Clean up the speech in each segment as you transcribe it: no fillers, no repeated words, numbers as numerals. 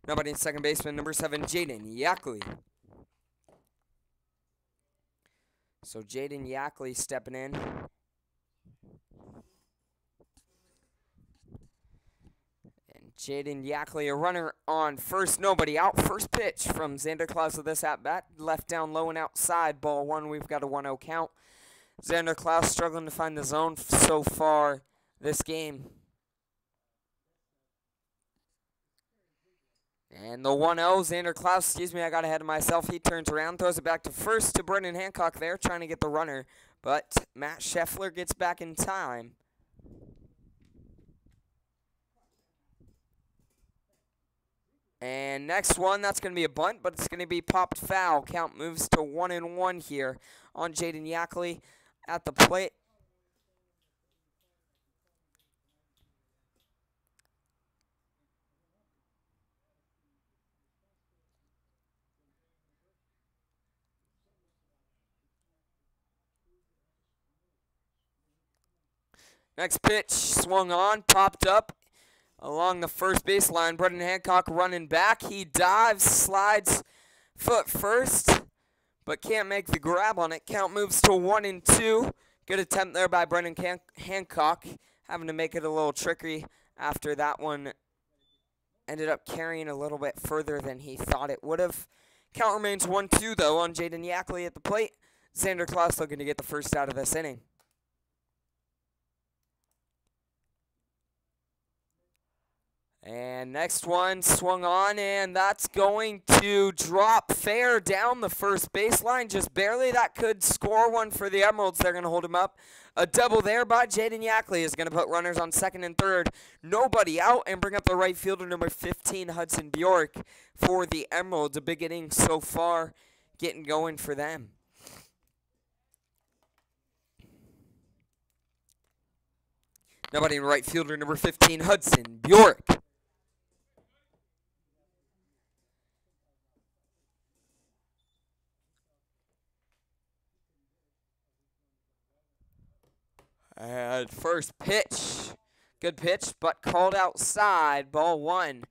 Nobody in second baseman, number 7, Jaden Yackley. So Jaden Yackley stepping in. And Jaden Yackley, a runner on first, nobody out. First pitch from Xander Klaus with this at-bat. Left down low and outside, ball one. We've got a 1-0 count. Xander Klaus struggling to find the zone so far this game. And the 1-0, Xander Klaus, I got ahead of myself. He turns around, throws it back to first to Brendan Hancock there, trying to get the runner. But Matt Scheffler gets back in time. And next one, that's going to be a bunt, but it's going to be popped foul. Count moves to 1-1 here on Jaden Yackley at the plate. Next pitch, swung on, popped up along the first baseline. Brendan Hancock running back. He dives, slides foot first, but can't make the grab on it. Count moves to 1-2. Good attempt there by Brendan Hancock, having to make it a little tricky after that one ended up carrying a little bit further than he thought it would have. Count remains 1-2, though, on Jaden Yackley at the plate. Xander Klaus looking to get the first out of this inning. And next one swung on, and that's going to drop fair down the first baseline, just barely. That could score one for the Emeralds. They're going to hold him up. A double there by Jaden Yackley is going to put runners on second and third. Nobody out, and bring up the right fielder, number 15, Hudson Bjork, for the Emeralds. A big inning so far, getting going for them. Nobody in right fielder, number 15, Hudson Bjork. And first pitch, good pitch, but called outside, ball one.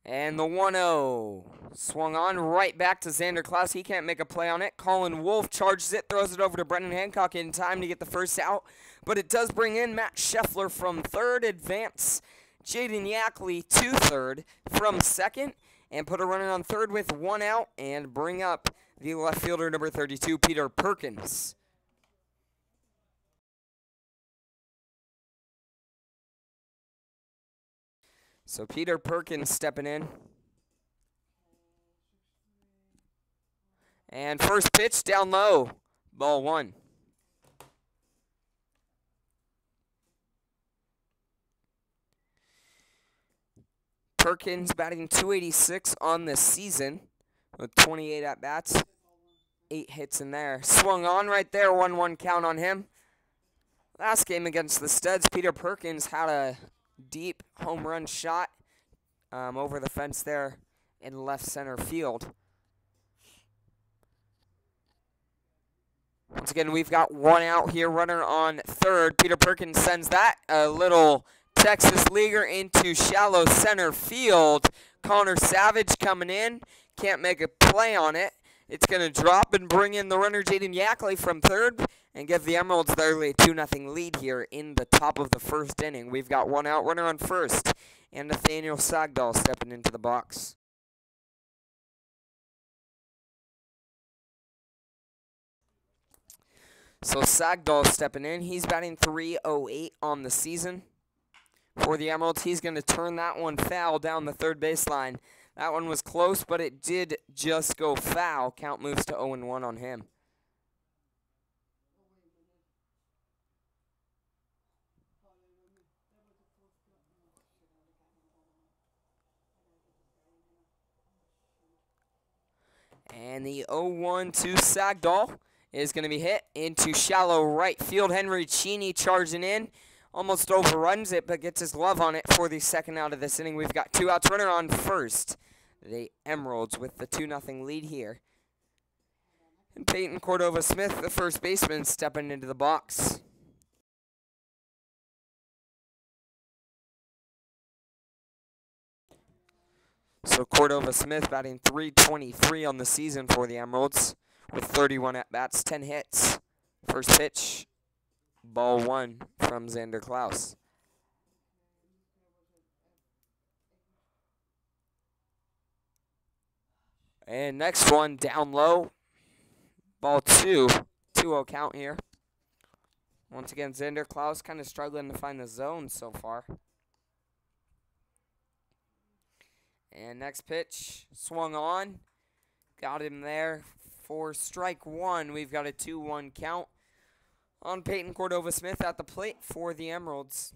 And the 1-0 swung on right back to Xander Klaus. He can't make a play on it. Colin Wolf charges it, throws it over to Brendan Hancock in time to get the first out. But it does bring in Matt Scheffler from third, advance Jaden Yackley to third from second, and put a runner on third with one out, and bring up the left fielder, number 32, Peter Perkins. So Peter Perkins stepping in. And first pitch down low, ball one. Perkins batting .286 on this season with 28 at-bats, 8 hits in there. Swung on right there, 1-1 count on him. Last game against the Studs, Peter Perkins had a deep home run shot over the fence there in left center field. Once again, we've got one out here, runner on third. Peter Perkins sends that a little Texas leaguer into shallow center field. Connor Savage coming in. Can't make a play on it. It's going to drop and bring in the runner Jaden Yackley from third and give the Emeralds their 2-0 lead here in the top of the first inning. We've got one out, runner on first, and Nathaniel Sagdahl stepping into the box. So Sagdahl stepping in. He's batting .308 on the season. For the Emeralds, he's going to turn that one foul down the third baseline. That one was close, but it did just go foul. Count moves to 0-1 on him. And the 0-1 to Sagdahl is going to be hit into shallow right field. Henry Cheney charging in. Almost overruns it, but gets his glove on it for the second out of this inning. We've got 2 outs, runner on first. The Emeralds with the 2-0 lead here And Peyton Cordova-Smith, the first baseman, stepping into the box. So Cordova-Smith batting .323 on the season for the Emeralds with 31 at-bats, 10 hits. First pitch, ball one from Xander Klaus. And next one, down low. Ball two. 2-0 count here. Once again, Xander Klaus kind of struggling to find the zone so far. And next pitch, swung on. Got him there for strike one. We've got a 2-1 count on Peyton Cordova-Smith at the plate for the Emeralds.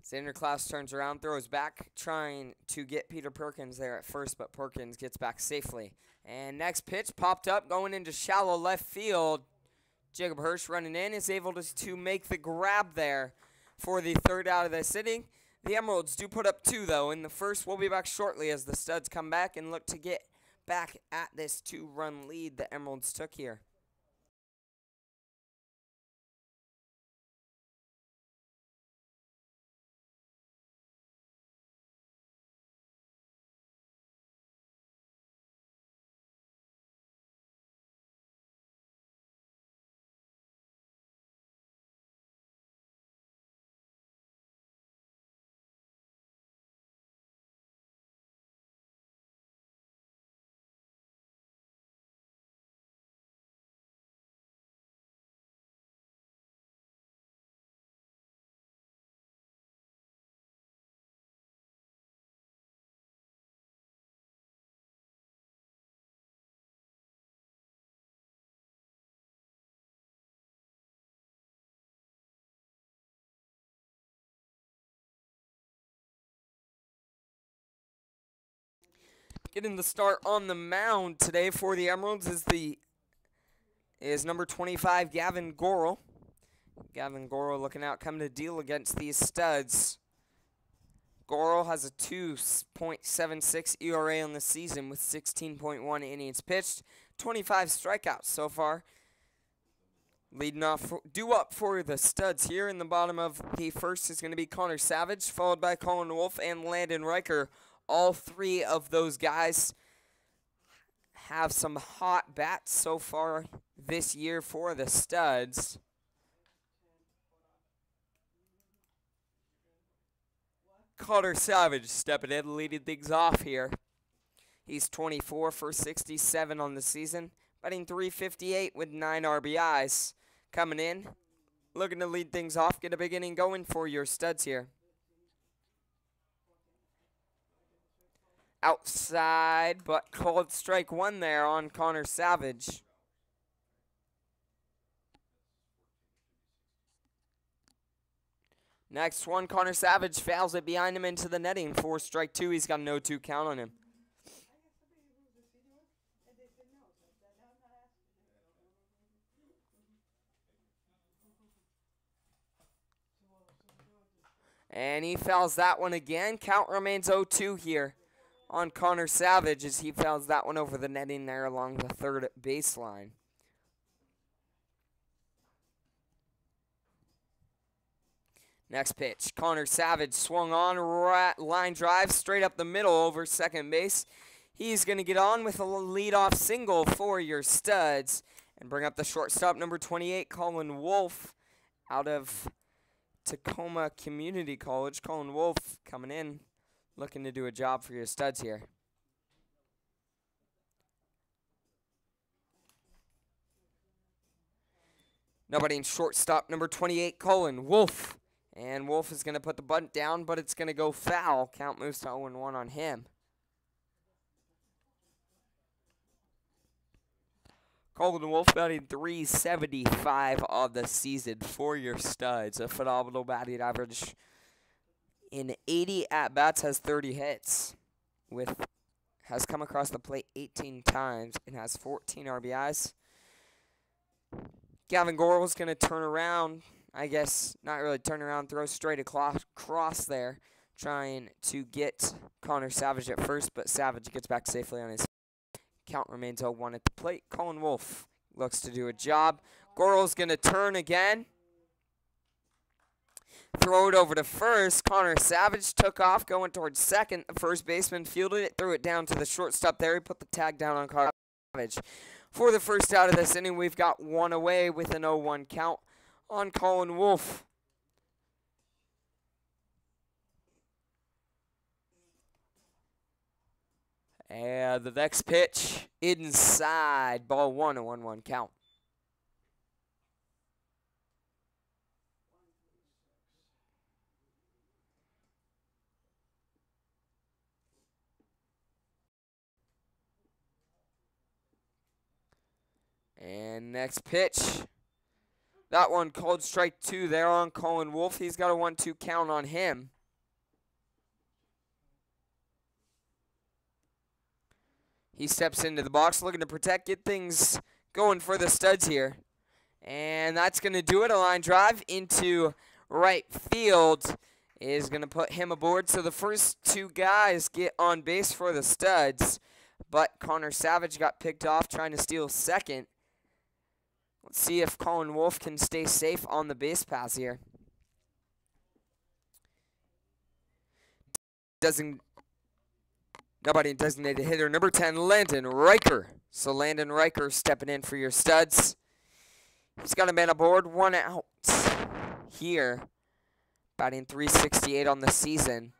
Xander Klaus turns around, throws back, trying to get Peter Perkins there at first, but Perkins gets back safely. And next pitch popped up, going into shallow left field. Jacob Hirsch running in is able to make the grab there for the third out of this inning. The Emeralds do put up 2, though, in the first. We'll be back shortly as the Studs come back and look to get back at this 2-run lead the Emeralds took here. Getting the start on the mound today for the Emeralds is number 25, Gavin Gorel. Gavin Gorel looking out, coming to deal against these Studs. Gorel has a 2.76 ERA on the season with 16.1 innings pitched, 25 strikeouts so far. Leading off, due up for the Studs here in the bottom of the first is going to be Connor Savage, followed by Colin Wolf and Landon Riker. All 3 of those guys have some hot bats so far this year for the Studs. Connor Savage stepping in, leading things off here. He's 24 for 67 on the season, batting .358 with 9 RBIs. Coming in, looking to lead things off, get a big inning going for your Studs here. Outside, but called strike one there on Connor Savage. Next one, Connor Savage fouls it behind him into the netting for strike 2. He's got a 0-2 count on him. And he fouls that one again. Count remains 0-2 here on Connor Savage as he fouls that one over the netting there along the third baseline. Next pitch, Connor Savage swung on, line drive straight up the middle over second base. He's going to get on with a leadoff single for your Studs and bring up the shortstop, number 28, Colin Wolf, out of Tacoma Community College. Colin Wolf coming in, looking to do a job for your Studs here. Nobody in shortstop, number 28, Colin Wolf. And Wolf is going to put the bunt down, but it's going to go foul. Count moves to 0-1 on him. Colin Wolf batting .375 of the season for your Studs. A phenomenal batting average. In 80 at-bats, has 30 hits. Has come across the plate 18 times and has 14 RBIs. Gavin Gorel's going to turn around. I guess not really turn around, throw straight across there, trying to get Connor Savage at first, but Savage gets back safely on his feet. Count remains 0-1 at the plate. Colin Wolf looks to do a job. Gorel's going to turn again. Throw it over to first. Connor Savage took off, going towards second. The first baseman fielded it, threw it down to the shortstop there. He put the tag down on Connor Savage. For the first out of this inning, we've got one away with an 0-1 count on Colin Wolf. And the next pitch, inside, ball one, a 1-1 count. And next pitch, that one called strike 2 there on Colin Wolf. He's got a 1-2 count on him. He steps into the box looking to protect, get things going for the studs here. And that's going to do it. A line drive into right field is going to put him aboard. So the first two guys get on base for the studs. But Connor Savage got picked off trying to steal second. Let's see if Colin Wolf can stay safe on the base pass here. Nobody designated hitter. Number 10, Landon Riker. So Landon Riker stepping in for your studs. He's got a man aboard, 1 out here. Batting .368 on the season.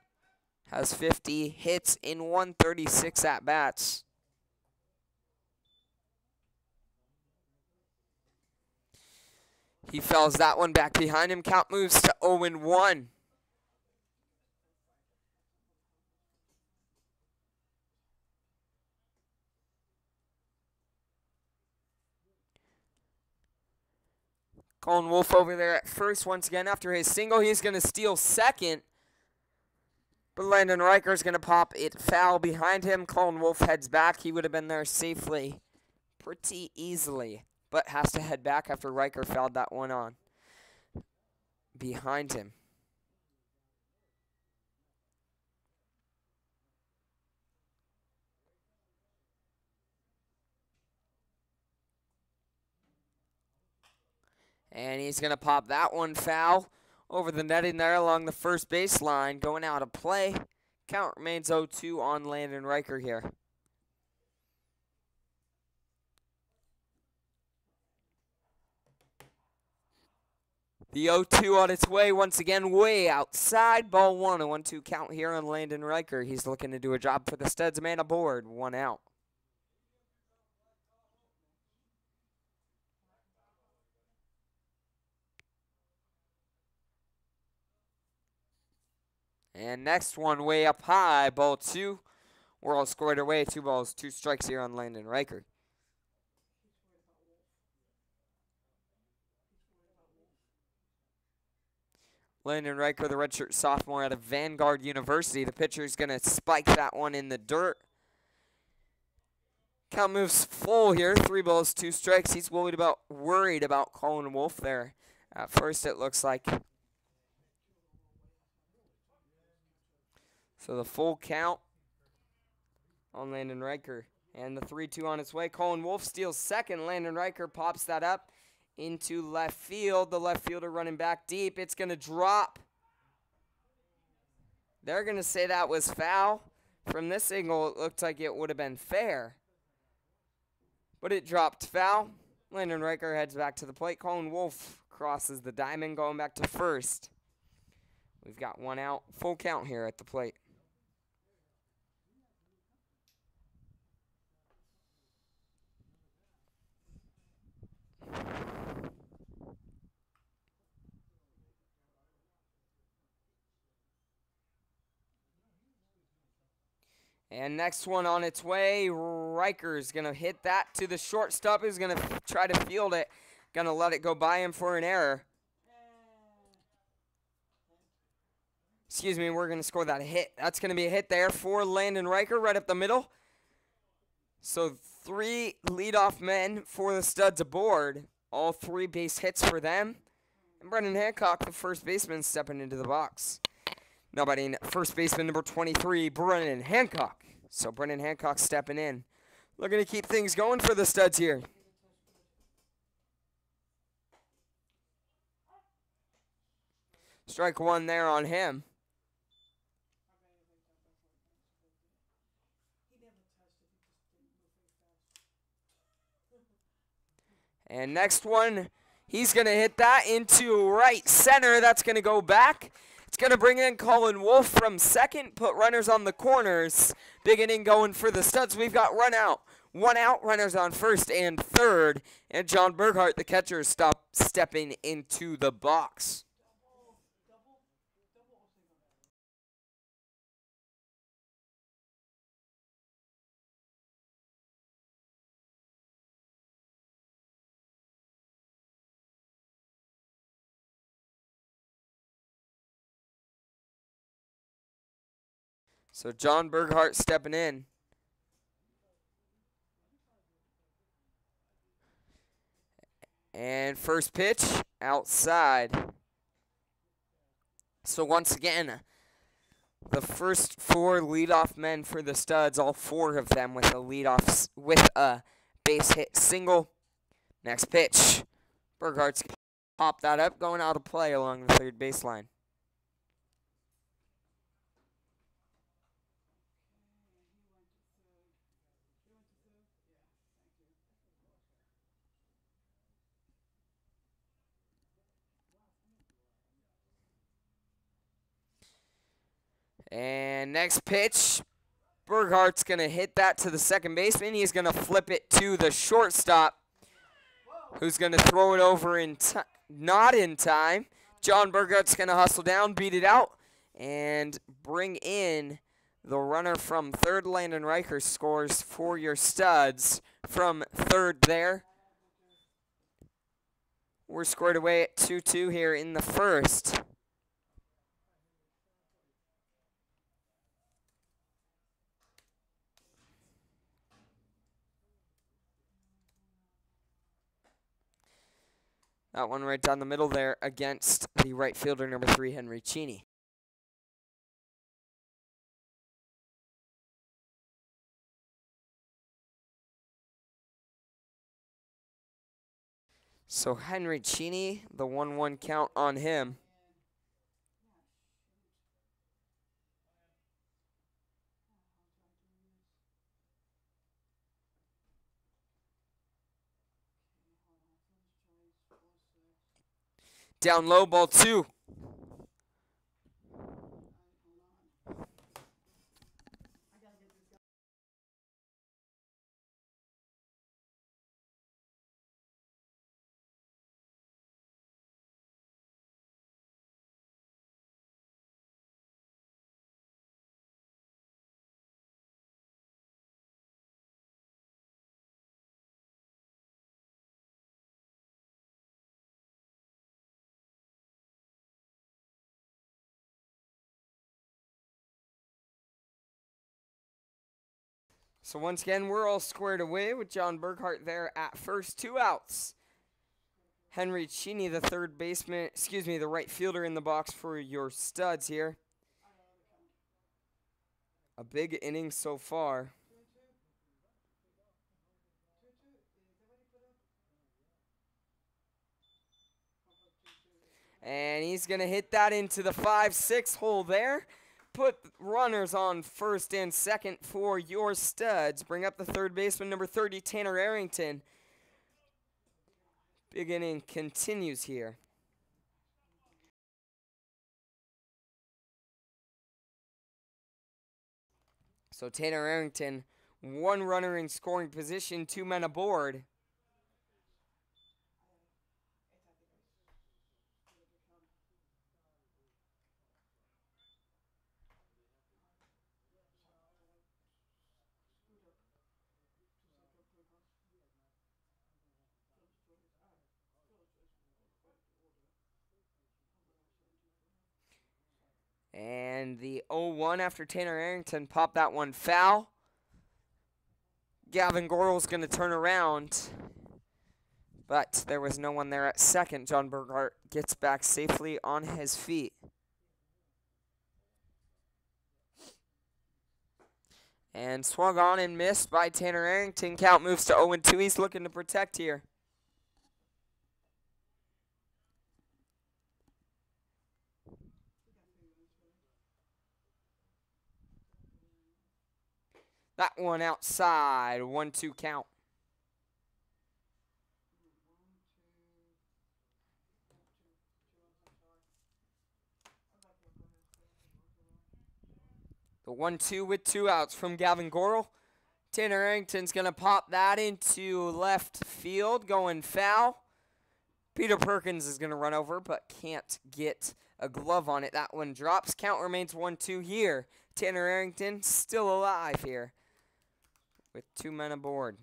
Has 50 hits in 136 at-bats. He fouls that one back behind him. Count moves to 0-1. Colin Wolf over there at first once again after his single. He's going to steal second. But Landon Riker is going to pop it foul behind him. Colin Wolf heads back. He would have been there safely pretty easily, but has to head back after Riker fouled that one on behind him. And he's going to pop that one foul over the netting there along the first baseline, going out of play. Count remains 0-2 on Landon Riker here. The 0-2 on its way once again, way outside. Ball one, a 1-2 count here on Landon Riker. He's looking to do a job for the studs. Man aboard, 1 out. And next one way up high, ball 2. We're all scored away, 2 balls, 2 strikes here on Landon Riker. Landon Riker, the redshirt sophomore out of Vanguard University. The pitcher is going to spike that one in the dirt. Count moves full here, 3 balls, 2 strikes. He's worried about Colin Wolf there. At first it looks like. So the full count on Landon Riker. And the 3-2 on its way. Colin Wolf steals second. Landon Riker pops that up into left field. The left fielder running back deep. It's going to drop. They're going to say that was foul. From this angle, it looked like it would have been fair. But it dropped foul. Landon Riker heads back to the plate. Colin Wolf crosses the diamond, going back to first. We've got 1 out. Full count here at the plate. And next one on its way, Riker's going to hit that to the shortstop. He's going to try to field it. Going to let it go by him for an error. Excuse me, we're going to score that hit. That's going to be a hit there for Landon Riker right up the middle. So 3 leadoff men for the studs aboard. All 3 base hits for them. And Brendan Hancock, the first baseman, stepping into the box. Now batting first baseman number 23, Brendan Hancock. So Brendan Hancock stepping in. Looking to keep things going for the Studs here. Strike 1 there on him. And next one, he's going to hit that into right center. That's going to go back. It's going to bring in Colin Wolf from second, put runners on the corners. Big inning going for the Studs. We've got 1 out, runners on first and third. And John Burghart, the catcher, stepping into the box. So John Burghart stepping in. And first pitch, outside. So once again, the first 4 leadoff men for the Studs, all 4 of them with a base hit single. Next pitch, Burghart's pop that up, going out of play along the third baseline. And next pitch, Burghart's going to hit that to the second baseman. He's going to flip it to the shortstop, who's going to throw it over not in time. John Burghart's going to hustle down, beat it out, and bring in the runner from third. Landon Riker scores for your Studs from third there. We're scored away at 2-2 here in the first. That one right down the middle there against the right fielder, number 3, Henry Cheney. So Henry Cheney, the 1-1 count on him. Down low, ball 2. So once again, we're all squared away with John Burghart there at first. 2 outs. Henry Cheney, the the right fielder in the box for your Studs here. A big inning so far. And he's going to hit that into the 5-6 hole there. Put runners on first and second for your Studs. Bring up the third baseman, number 30, Tanner Arrington. Big inning continues here. So Tanner Arrington, 1 runner in scoring position, 2 men aboard. And the 0-1 after Tanner Arrington popped that one foul. Gavin Gorel's going to turn around. but there was no one there at second. John Burghardt gets back safely on his feet. And swung on and missed by Tanner Arrington. Count moves to 0-2. He's looking to protect here. That one outside. 1-2 count. The 1-2 with 2 outs from Gavin Gorel. Tanner Arrington's going to pop that into left field, going foul. Peter Perkins is going to run over, but can't get a glove on it. That one drops. Count remains 1-2 here. Tanner Arrington still alive here with 2 men aboard.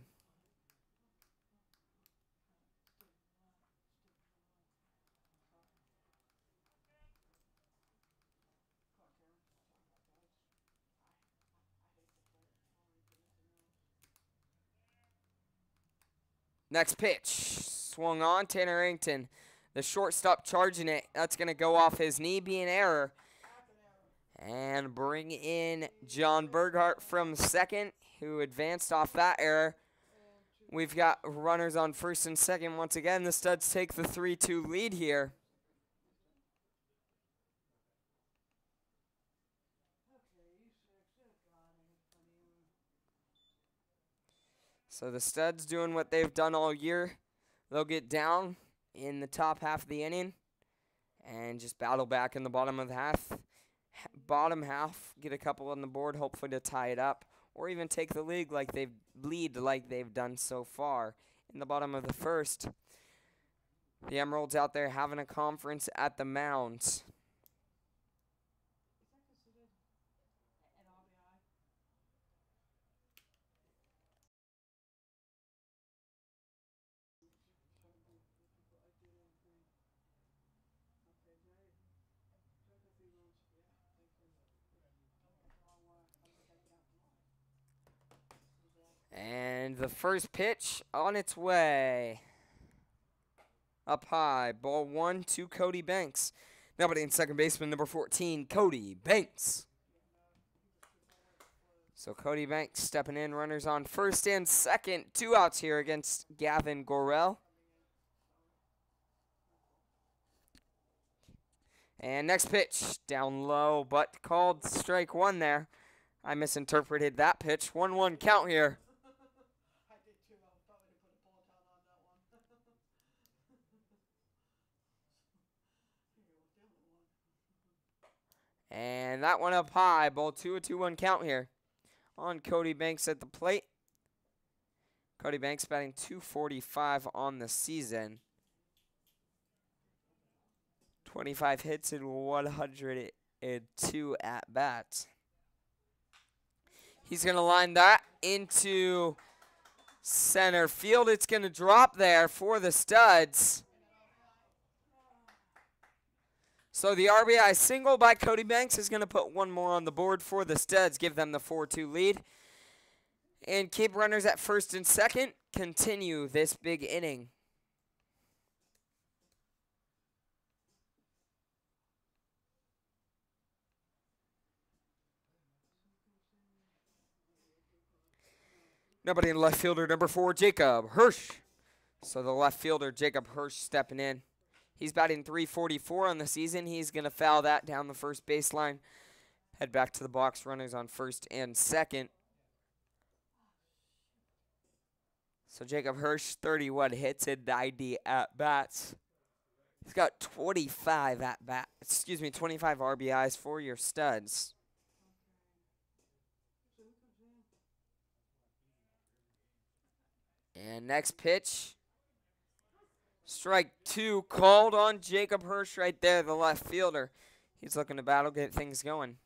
Next pitch, swung on, Tanner Arrington. The shortstop charging it. That's going to go off his knee, be an error. And bring in John Burghardt from second, who advanced off that error. We've got runners on first and second once again. The Studs take the 3-2 lead here. So the Studs doing what they've done all year. They'll get down in the top half of the inning and just battle back in the bottom of the bottom half, get a couple on the board, hopefully to tie it up, or even take the lead like they've done so far. In the bottom of the first, the Emeralds out there having a conference at the mound. And the first pitch on its way. Up high, ball 1 to Cody Banks. Nobody in second baseman, number 14, Cody Banks. So Cody Banks stepping in, runners on first and second. 2 outs here against Gavin Gorel. And next pitch, down low, but called strike 1 there. I misinterpreted that pitch. 1-1 count here. And that one up high, ball 2, a 2-1 count here on Cody Banks at the plate. Cody Banks batting .245 on the season. 25 hits and 102 at-bats. He's going to line that into center field. It's going to drop there for the Studs. So the RBI single by Cody Banks is going to put 1 more on the board for the Studs, give them the 4-2 lead. And keep runners at first and second, continue this big inning. Nobody in left fielder, number 4, Jacob Hirsch. So the left fielder, Jacob Hirsch, stepping in. He's batting .344 on the season. He's going to foul that down the first baseline. Head back to the box, runners on first and second. So Jacob Hirsch, 31 hits and 90 at-bats. He's got 25 RBIs for your Studs. And next pitch. Strike 2 called on Jacob Hirsch right there, the left fielder. He's looking to battle, get things going.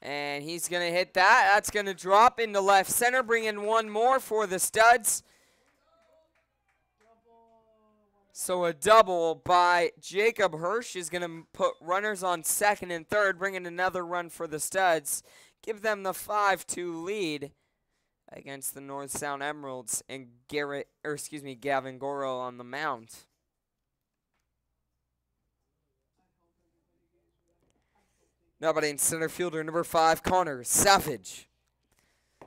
And he's going to hit that. That's going to drop into left center, bring in 1 more for the Studs. So a double by Jacob Hirsch is going to put runners on second and third, bringing another run for the Studs. Give them the 5-2 lead against the North Sound Emeralds and Gavin Goro on the mound. Now batting center fielder number 5, Connor Savage.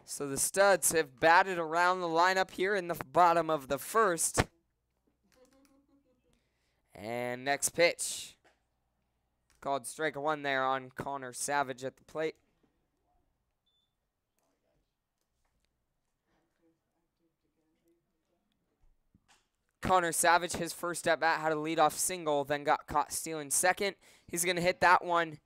So the Studs have batted around the lineup here in the bottom of the first. And next pitch. Called strike one there on Connor Savage at the plate. Connor Savage, his first at bat, had a leadoff single, then got caught stealing second. He's going to hit that one.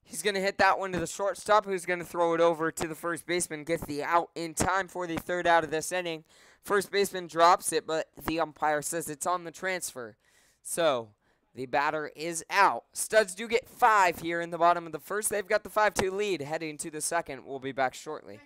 He's going to hit that one to the shortstop, who's going to throw it over to the first baseman, get the out in time for the third out of this inning. First baseman drops it, but the umpire says it's on the transfer. So the batter is out. Studs do get 5 here in the bottom of the first. They've got the 5-2 lead heading to the second. We'll be back shortly.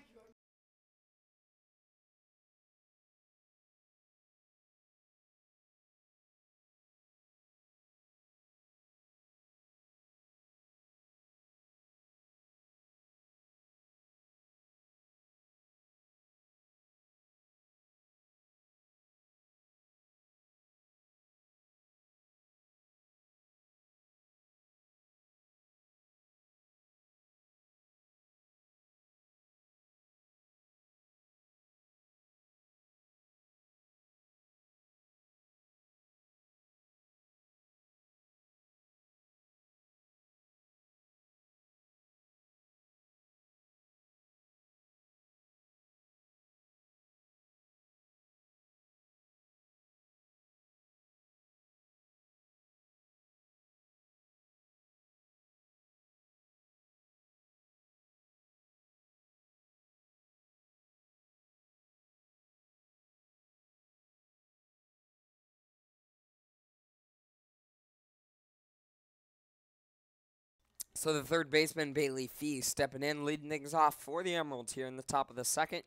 So the third baseman, Bailey Fee, stepping in, leading things off for the Emeralds here in the top of the second.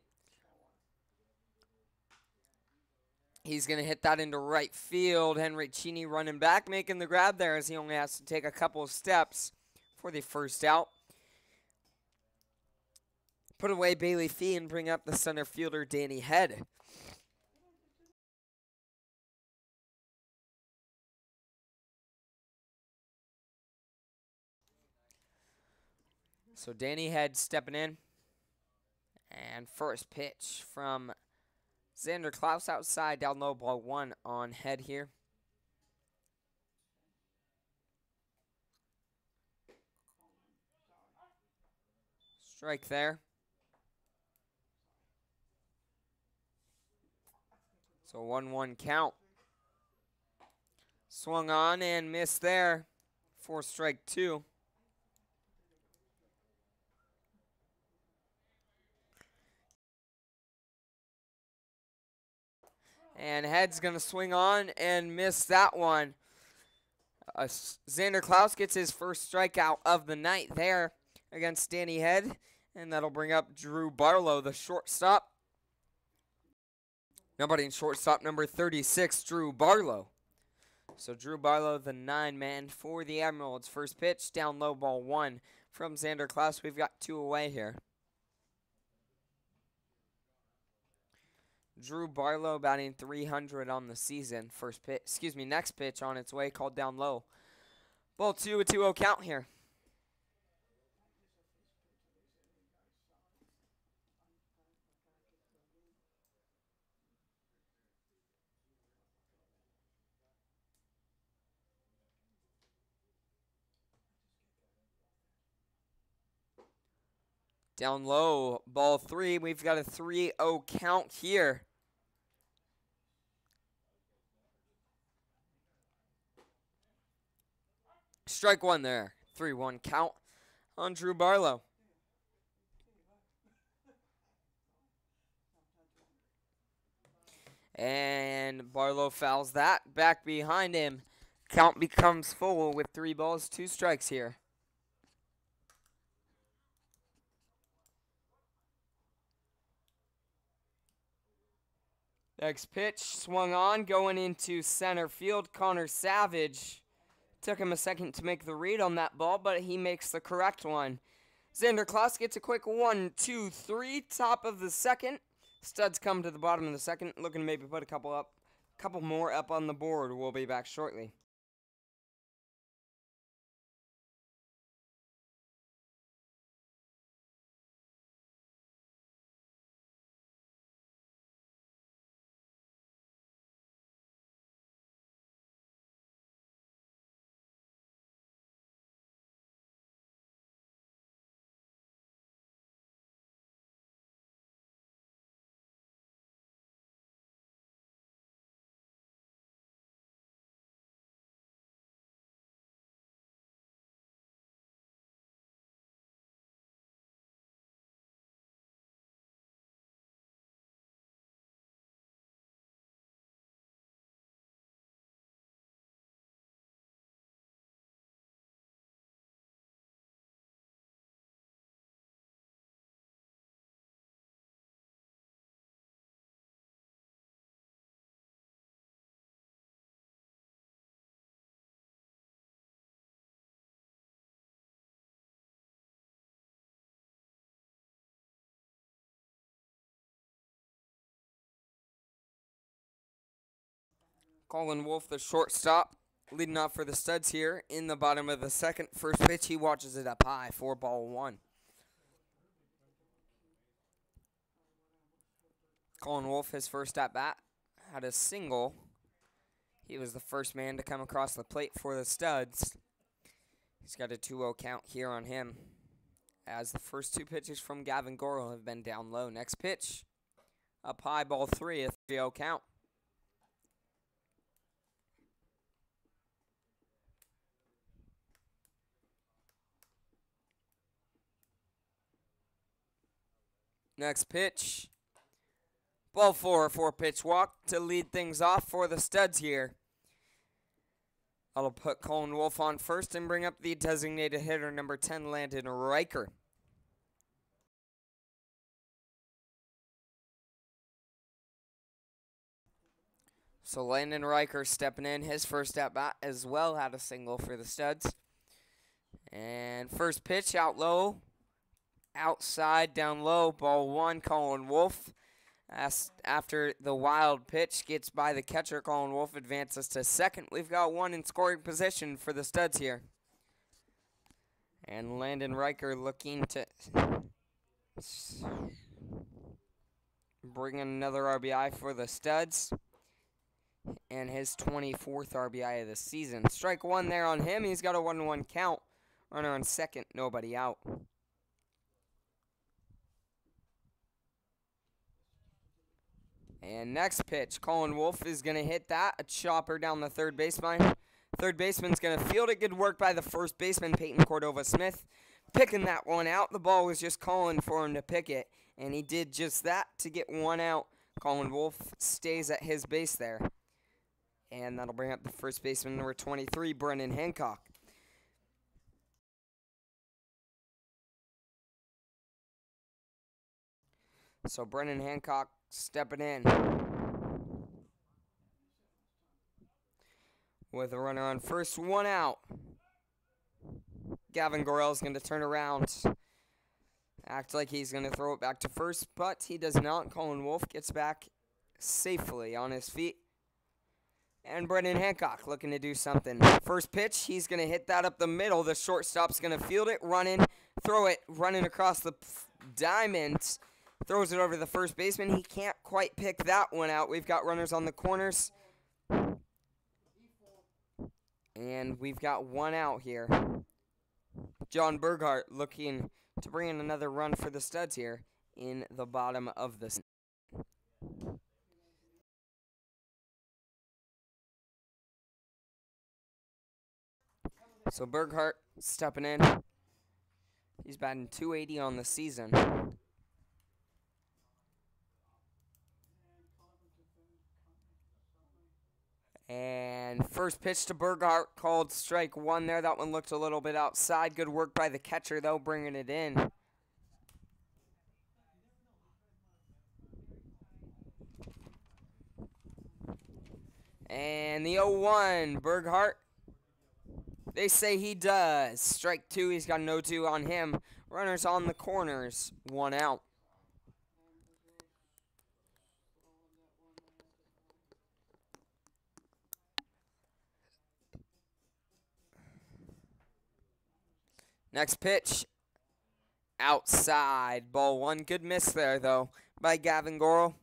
He's going to hit that into right field. Henry Cheney running back, making the grab there as he only has to take a couple of steps for the first out. Put away Bailey Fee and bring up the center fielder, Danny Head. So Danny Head stepping in. And first pitch from Xander Klaus outside, down low, ball 1 on Head here. Strike there. So 1-1 count. Swung on and missed there for strike 2. And Head's going to swing on and miss that one. Xander Klaus gets his first strikeout of the night there against Danny Head. And that'll bring up Drew Barlow, the shortstop. Nobody in shortstop number 36, Drew Barlow. So Drew Barlow, the 9-man for the Emeralds. First pitch, down low, ball 1 from Xander Klaus. We've got 2 away here. Drew Barlow batting .300 on the season. Next pitch on its way, called down low. Ball 2, a 2-0 count here. Down low, ball 3. We've got a 3-0 count here. Strike 1 there. 3-1 count on Drew Barlow. And Barlow fouls that. Back behind him. Count becomes full with 3 balls, 2 strikes here. Next pitch, swung on, going into center field. Connor Savage. Took him a second to make the read on that ball, but he makes the correct one. Xander Klaus gets a quick 1, 2, 3, top of the second. Studs come to the bottom of the second, looking to maybe put a couple more up on the board. We'll be back shortly. Colin Wolf, the shortstop, leading off for the Studs here in the bottom of the second. First pitch, he watches it up high, 4-1. Colin Wolf, his first at bat, had a single. He was the first man to come across the plate for the Studs. He's got a 2-0 count here on him, as the first two pitches from Gavin Gorel have been down low. Next pitch, up high, ball 3, a 3-0 count. Next pitch, ball 4, a 4-pitch walk to lead things off for the Studs here. That'll put Colin Wolf on first and bring up the designated hitter, number 10, Landon Riker. So Landon Riker stepping in, his first at-bat as well, had a single for the Studs. And first pitch out low, outside, down low, ball 1, Colin Wolf. After the wild pitch gets by the catcher, Colin Wolf advances to second. We've got one in scoring position for the Studs here. And Landon Riker looking to bring in another RBI for the Studs. And his 24th RBI of the season. Strike 1 there on him. He's got a 1-1 count. Runner on second, nobody out. And next pitch, Colin Wolf is going to hit that. A chopper down the third baseline. Third baseman's going to field it. Good work by the first baseman, Peyton Cordova-Smith. Picking that one out. The ball was just calling for him to pick it. And he did just that to get one out. Colin Wolf stays at his base there. And that'll bring up the first baseman, number 23, Brennan Hancock. So Brennan Hancock stepping in with a runner on first, one out. Gavin Gorel's going to turn around, act like he's going to throw it back to first, but he does not. Colin Wolf gets back safely on his feet. And Brennan Hancock looking to do something. First pitch, he's going to hit that up the middle. The shortstop's going to field it, throw it, running across the diamond. Throws it over the first baseman. He can't quite pick that one out. We've got runners on the corners. And we've got one out here. John Burghardt looking to bring in another run for the Studs here in the bottom of the... So Burghardt stepping in. He's batting .280 on the season. And first pitch to Burghardt, called strike 1 there. That one looked a little bit outside. Good work by the catcher, though, bringing it in. And the 0-1, Burghardt. They say he does. Strike two. He's got an 0-2 on him. Runners on the corners. 1 out. Next pitch. Outside. Ball 1. Good miss there, though, by Gavin Gorel.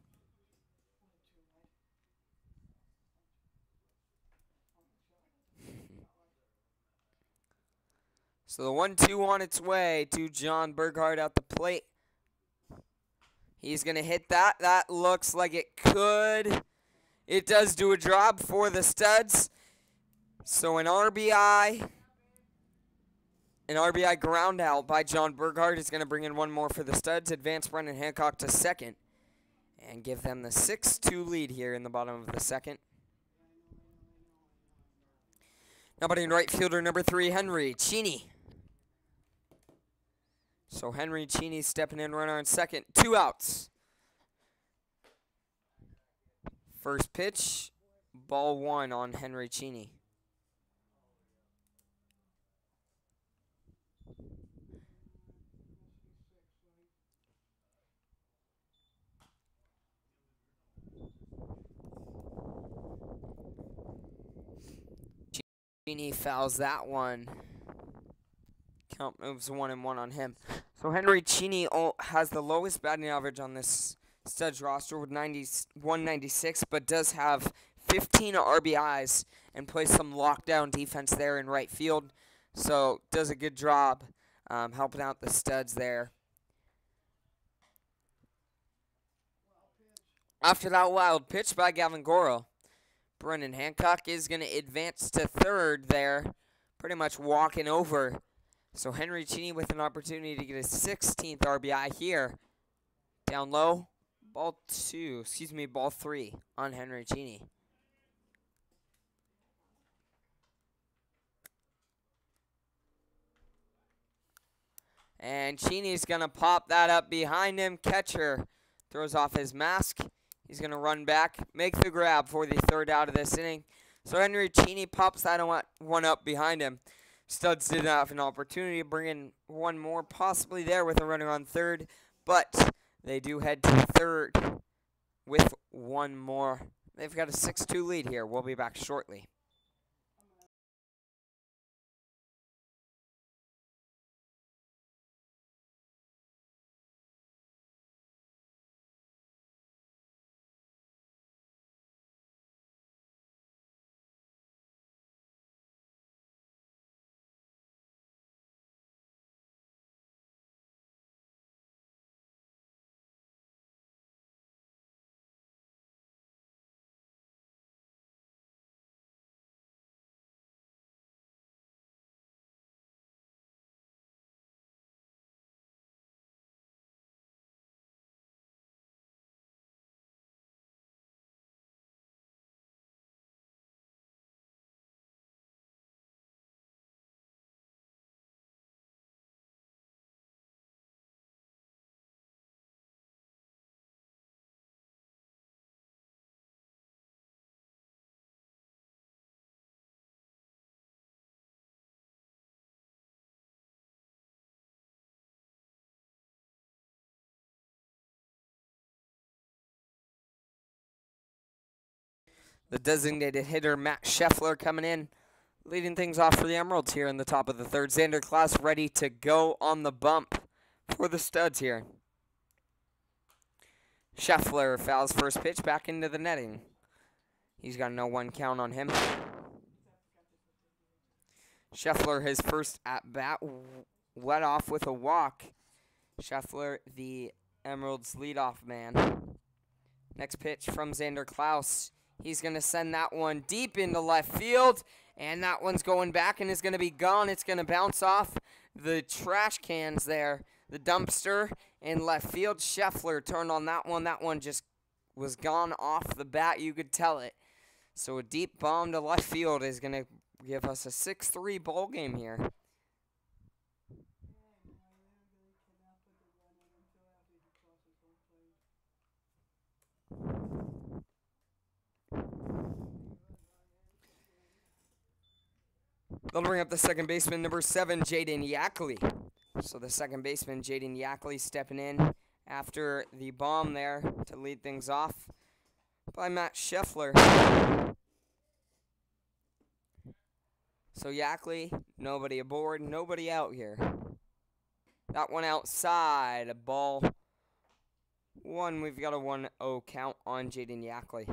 So the 1-2 on its way to John Burghardt at the plate. He's going to hit that. That looks like it could. It does do a job for the Studs. So an RBI ground out by John Burghardt is going to bring in one more for the Studs. Advance Brendan Hancock to second. And give them the 6-2 lead here in the bottom of the second. Now batting right fielder number 3, Henry Cheney. So Henry Cheney stepping in, runner on second. 2 outs. First pitch, ball 1 on Henry Cheney. Cheney fouls that one. Count moves 1-1 on him. So Henry Cheney has the lowest batting average on this Studs roster with 196, but does have 15 RBIs and plays some lockdown defense there in right field. So does a good job helping out the Studs there. After that wild pitch by Gavin Gorel, Brendan Hancock is going to advance to third there, pretty much walking over. So Henry Cheney with an opportunity to get his 16th RBI here. Down low, ball 3 on Henry Cheney. And Cheney's going to pop that up behind him. Catcher throws off his mask. He's going to run back, make the grab for the 3rd out of this inning. So Henry Cheney pops that one up behind him. Studs did have an opportunity to bring in one more, possibly there with a runner on third, but they do head to third with one more. They've got a 6-2 lead here. We'll be back shortly. The designated hitter, Matt Scheffler, coming in, leading things off for the Emeralds here in the top of the 3rd. Xander Klaus ready to go on the bump for the Studs here. Scheffler fouls first pitch back into the netting. He's got a 0-1 count on him. Scheffler, his first at-bat, led off with a walk. Scheffler, the Emeralds' leadoff man. Next pitch from Xander Klaus. He's going to send that one deep into left field, and that one's going back and is going to be gone. It's going to bounce off the trash cans there, the dumpster in left field. Scheffler turned on that one. That one just was gone off the bat. You could tell it. So a deep bomb to left field is going to give us a 6-3 ball game here. They'll bring up the second baseman, number 7, Jaden Yackley. So the second baseman, Jaden Yackley, stepping in after the bomb there to lead things off by Matt Scheffler. So Yackley, nobody aboard, nobody out here. That one outside, a ball 1. We've got a 1-0 count on Jaden Yackley.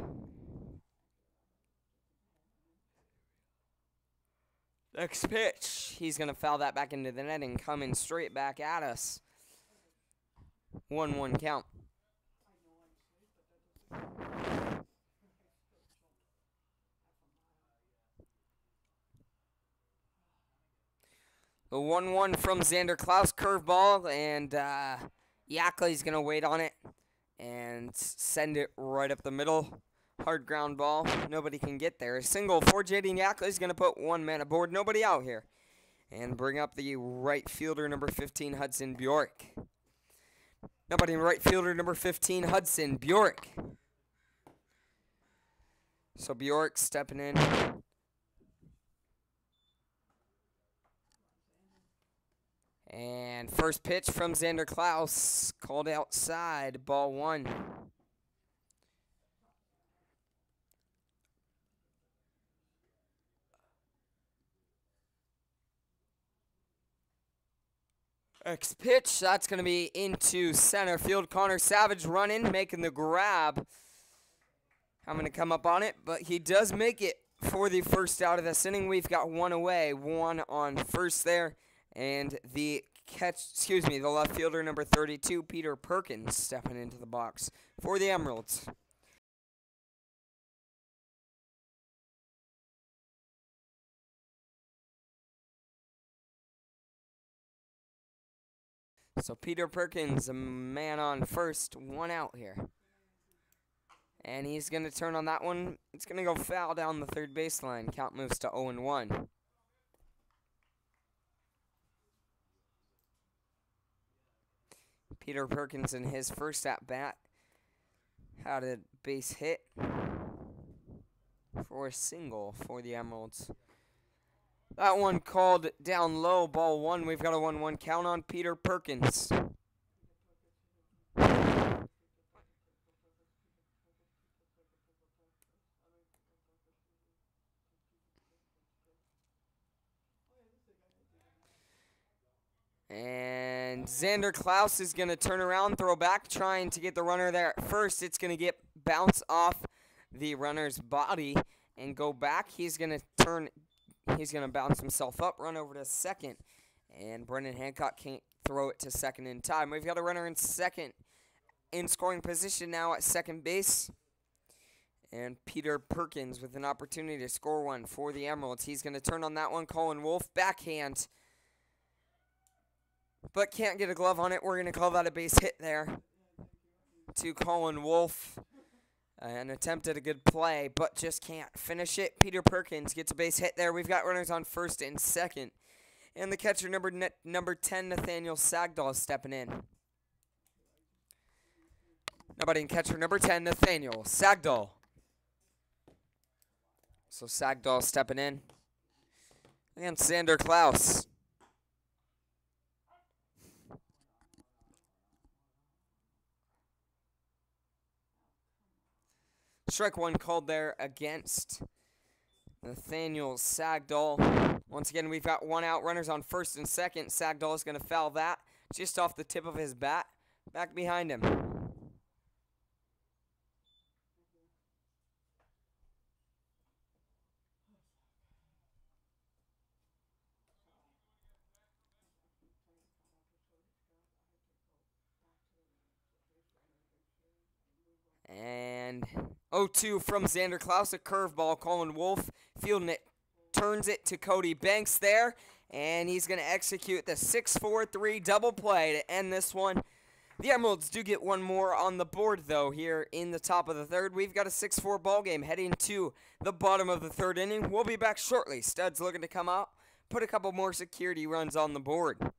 Next pitch, he's going to foul that back into the netting, coming straight back at us. 1-1 count. The 1-1 from Xander Klaus, curveball, and Yackley's going to wait on it and send it right up the middle. Hard ground ball. Nobody can get there. A single for Jaden Yackley is going to put 1 man aboard. Nobody out here. And bring up the right fielder, number 15, Hudson Bjork. Nobody in right fielder, number 15, Hudson Bjork. So Bjork stepping in. And first pitch from Xander Klaus, called outside, ball 1. Next pitch, that's going to be into center field. Connor Savage running, making the grab. I'm going to come up on it, but he does make it for the first out of this inning. We've got 1 away, 1 on first there. And the the left fielder, number 32, Peter Perkins, stepping into the box for the Emeralds. So Peter Perkins, a man on first, 1 out here. And he's going to turn on that one. It's going to go foul down the third baseline. Count moves to 0-1. Peter Perkins in his first at-bat had a base hit for a single for the Emeralds. That one called down low, ball 1. We've got a 1-1 count on Peter Perkins. And Xander Klaus is going to turn around, throw back, trying to get the runner there at first. It's going to bounce off the runner's body and go back. He's going to bounce himself up, run over to second. And Brendan Hancock can't throw it to second in time. We've got a runner in second in scoring position now at second base. And Peter Perkins with an opportunity to score one for the Emeralds. He's going to turn on that one. Colin Wolf, backhand. But can't get a glove on it. We're going to call that a base hit there to Colin Wolf. An attempt at a good play, but just can't finish it. Peter Perkins gets a base hit there. We've got runners on first and second. And the catcher, number 10, Nathaniel Sagdahl, is stepping in. Nobody in catcher, number 10, Nathaniel Sagdahl. So Sagdahl stepping in. And Xander Klaus. Strike 1 called there against Nathaniel Sagdahl. Once again, we've got 1 out. Runners on first and second. Sagdahl is going to foul that just off the tip of his bat. Back behind him. And 0-2 from Xander Klaus, a curveball. Colin Wolf fielding it, turns it to Cody Banks there, and he's going to execute the 6-4-3 double play to end this one. The Emeralds do get 1 more on the board, though, here in the top of the third. We've got a 6-4 ball game heading to the bottom of the third inning. We'll be back shortly. Stud's looking to come out, put a couple more security runs on the board.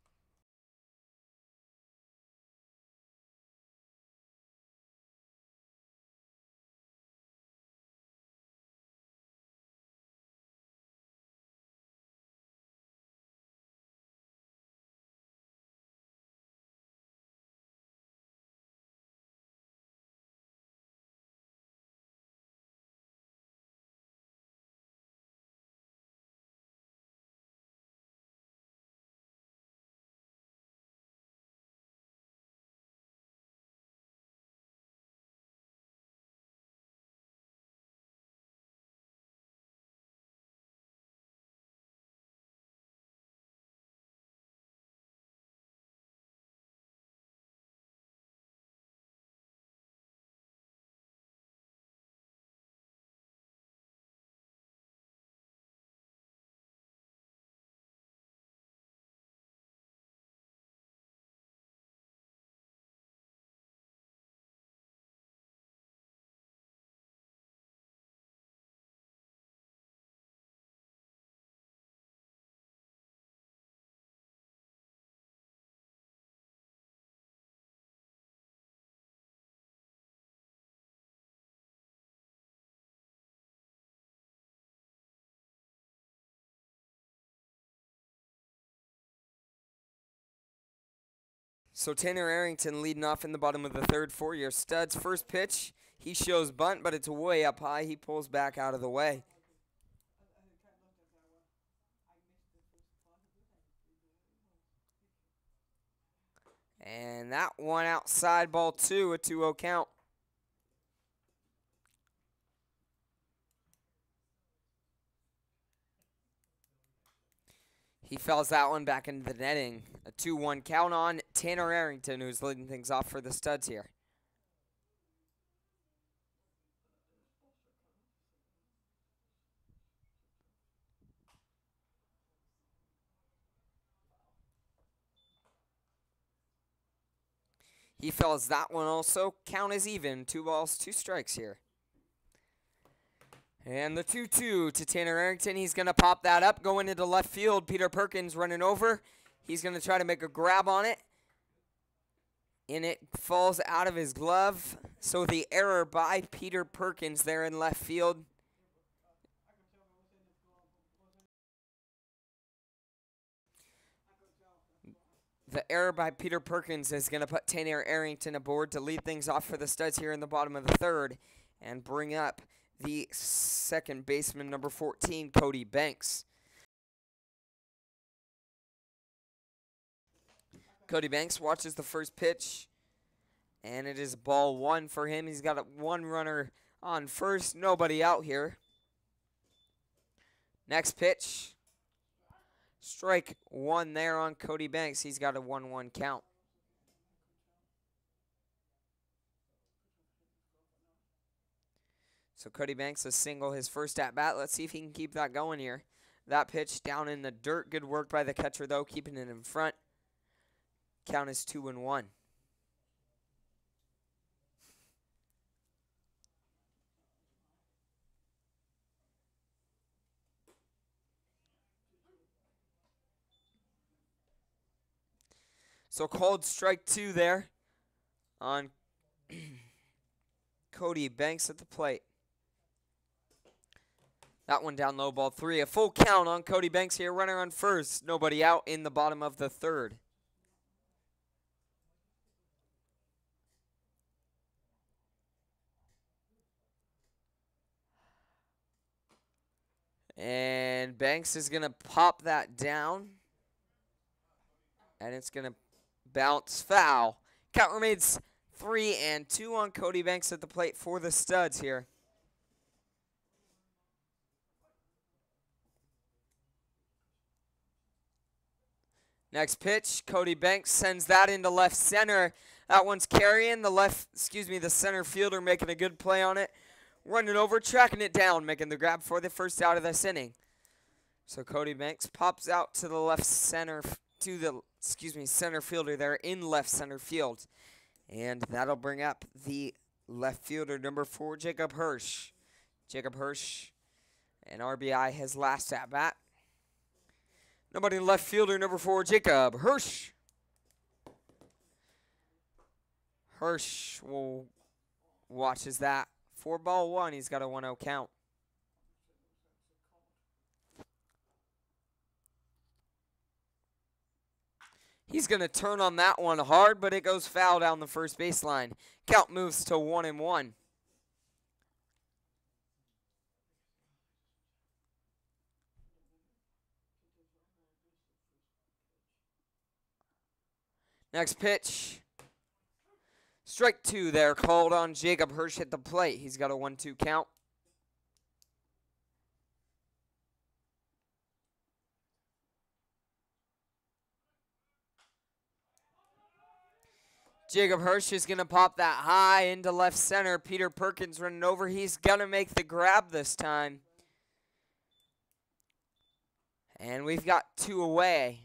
So Tanner Arrington leading off in the bottom of the third for your Studs. First pitch, he shows bunt, but it's way up high. He pulls back out of the way. And that one outside, ball two, a 2-0 count. He fouls that one back into the netting. A 2-1 count on Tanner Arrington, who's leading things off for the Studs here. He fouls that one also. Count is even. 2 balls, 2 strikes here. And the 2-2 to Tanner Arrington. He's going to pop that up, going into left field. Peter Perkins running over. He's going to try to make a grab on it. And it falls out of his glove. So the error by Peter Perkins there in left field. The error by Peter Perkins is going to put Tanner Arrington aboard to lead things off for the Studs here in the bottom of the third and bring up the second baseman, number 14, Cody Banks. Cody Banks watches the first pitch, and it is ball one for him. He's got one runner on first, nobody out here. Next pitch. Strike one there on Cody Banks. He's got a 1-1 count. So Cody Banks a single his first at bat. Let's see if he can keep that going here. That pitch down in the dirt. Good work by the catcher though, keeping it in front. Count is 2-1. So called strike two there on Cody Banks at the plate. That one down low, ball three. A full count on Cody Banks here. Runner on first. Nobody out in the bottom of the third. And Banks is going to pop that down. And it's going to bounce foul. Count remains 3-2 on Cody Banks at the plate for the Studs here. Next pitch, Cody Banks sends that into left center. That one's carrying the center fielder making a good play on it. Running over, tracking it down, making the grab for the first out of this inning. So Cody Banks pops out to the left center, to the center fielder there in left center field. And that'll bring up the left fielder, number 4, Jacob Hirsch. Jacob Hirsch, an RBI, his last at bat. Nobody in left fielder, number 4, Jacob Hirsch. Hirsch will watches that. 4-1, he's got a 1-0 count. He's going to turn on that one hard, but it goes foul down the first baseline. Count moves to 1-1. Next pitch. Strike two there, called on Jacob Hirsch at the plate. He's got a 1-2 count. Jacob Hirsch is going to pop that high into left center. Peter Perkins running over. He's going to make the grab this time. And we've got 2 away.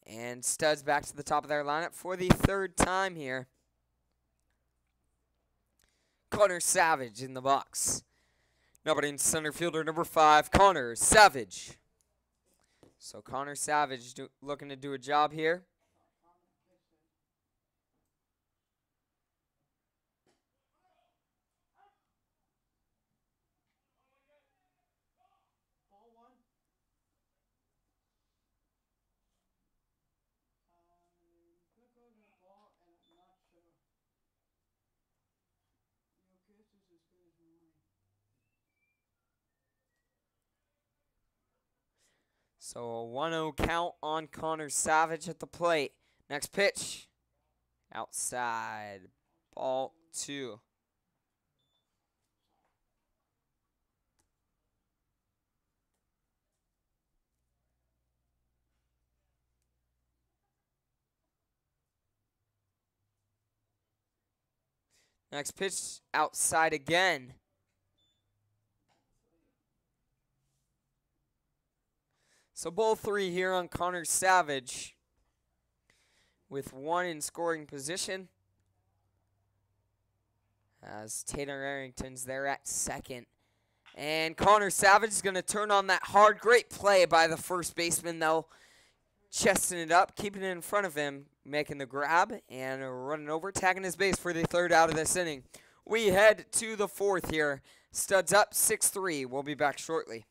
And Studs back to the top of their lineup for the third time here. Connor Savage in the box. Nobody in center fielder, number 5, Connor Savage. So Connor Savage looking to do a job here. So a 1-0 count on Connor Savage at the plate. Next pitch. Outside. Ball 2. Next pitch. Outside again. So ball 3 here on Connor Savage, with 1 in scoring position, as Taylor Arrington's there at second. And Connor Savage is going to turn on that hard. Great play by the first baseman, though. Chesting it up, keeping it in front of him, making the grab, and running over, tagging his base for the 3rd out of this inning. We head to the 4th here. Studs up 6-3. We'll be back shortly.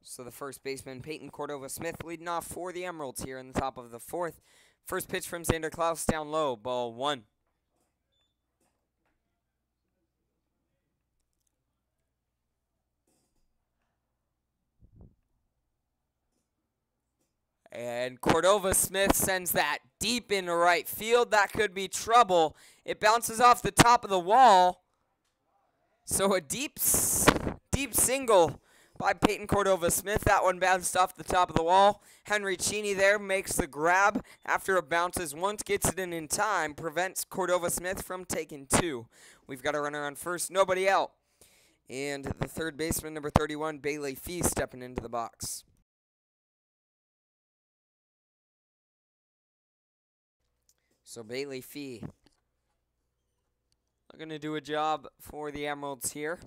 So the first baseman, Peyton Cordova-Smith, leading off for the Emeralds here in the top of the 4th. First pitch from Xander Klaus, down low, ball 1. And Cordova-Smith sends that deep into right field. That could be trouble. It bounces off the top of the wall. So a deep single by Peyton Cordova-Smith. That one bounced off the top of the wall. Henry Cheney there makes the grab after it bounces once, gets it in time, prevents Cordova-Smith from taking 2. We've got a runner on first, nobody out. And the third baseman, number 31, Bailey Fee, stepping into the box. So Bailey Fee looking to do a job for the Emeralds here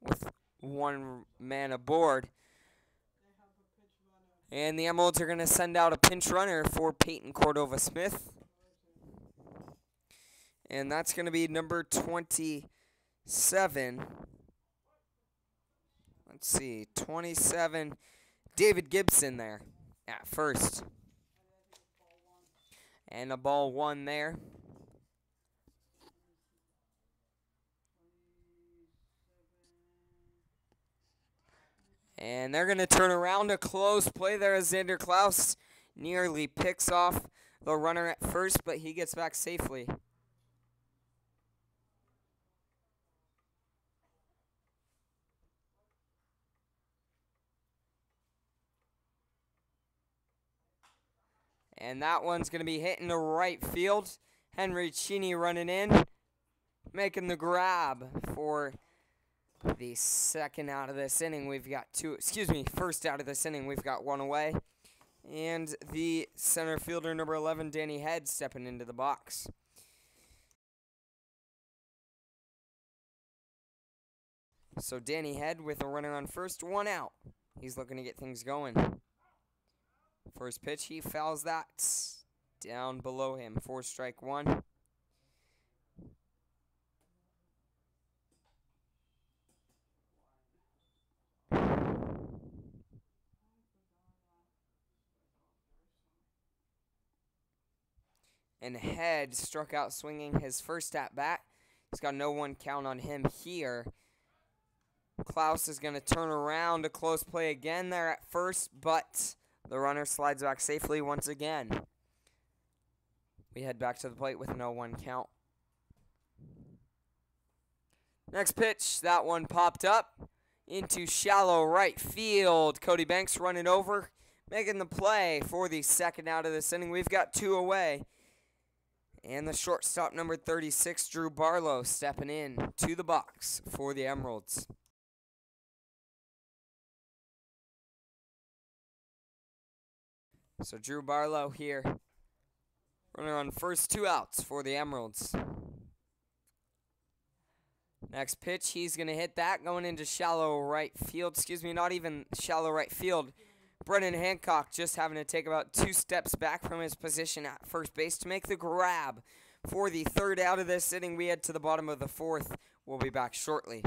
with 1 man aboard. And the Emeralds are going to send out a pinch runner for Peyton Cordova-Smith. And that's going to be number 27. Let's see, 27, David Gibson there at first. And a ball 1 there. And they're going to turn around a close play there as Xander Klaus nearly picks off the runner at first, but he gets back safely. And that one's going to be hitting the right field. Henry Cheney running in, making the grab for the second out of this inning. We've got first out of this inning. We've got 1 away. And the center fielder, number 11, Danny Head, stepping into the box. So Danny Head with a runner on first, 1 out. He's looking to get things going. First pitch, he fouls that down below him. 4 strike 1. And Head struck out swinging his first at bat. He's got no 1 count on him here. Klaus is going to turn around, a close play again there at first, but The runner slides back safely once again. We head back to the plate with an 0-1 count. Next pitch, that one popped up into shallow right field. Cody Banks running over, making the play for the second out of this inning. We've got 2 away. And the shortstop, number 36, Drew Barlow, stepping in to the box for the Emeralds. So Drew Barlow here, runner on first, 2 outs for the Emeralds. Next pitch, he's going to hit that, going into shallow right field. Excuse me, not even shallow right field. Brennan Hancock just having to take about 2 steps back from his position at first base to make the grab for the third out of this inning. We head to the bottom of the 4th. We'll be back shortly.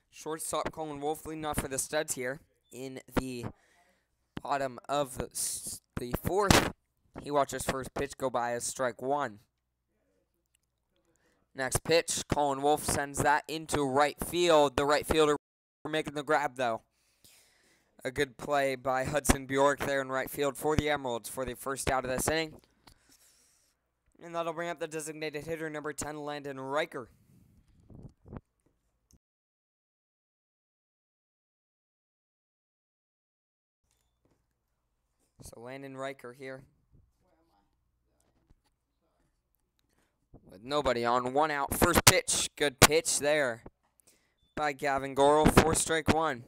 Shortstop Colin Wolf leading off for the Studs here in the bottom of the 4th. He watches first pitch go by as strike 1. Next pitch, Colin Wolf sends that into right field. The right fielder making the grab, though. A good play by Hudson Bjork there in right field for the Emeralds for the first out of this inning. And that'll bring up the designated hitter, number 10, Landon Riker. So Landon Riker here. With nobody on, 1 out. First pitch. Good pitch there by Gavin Gorel for strike 1.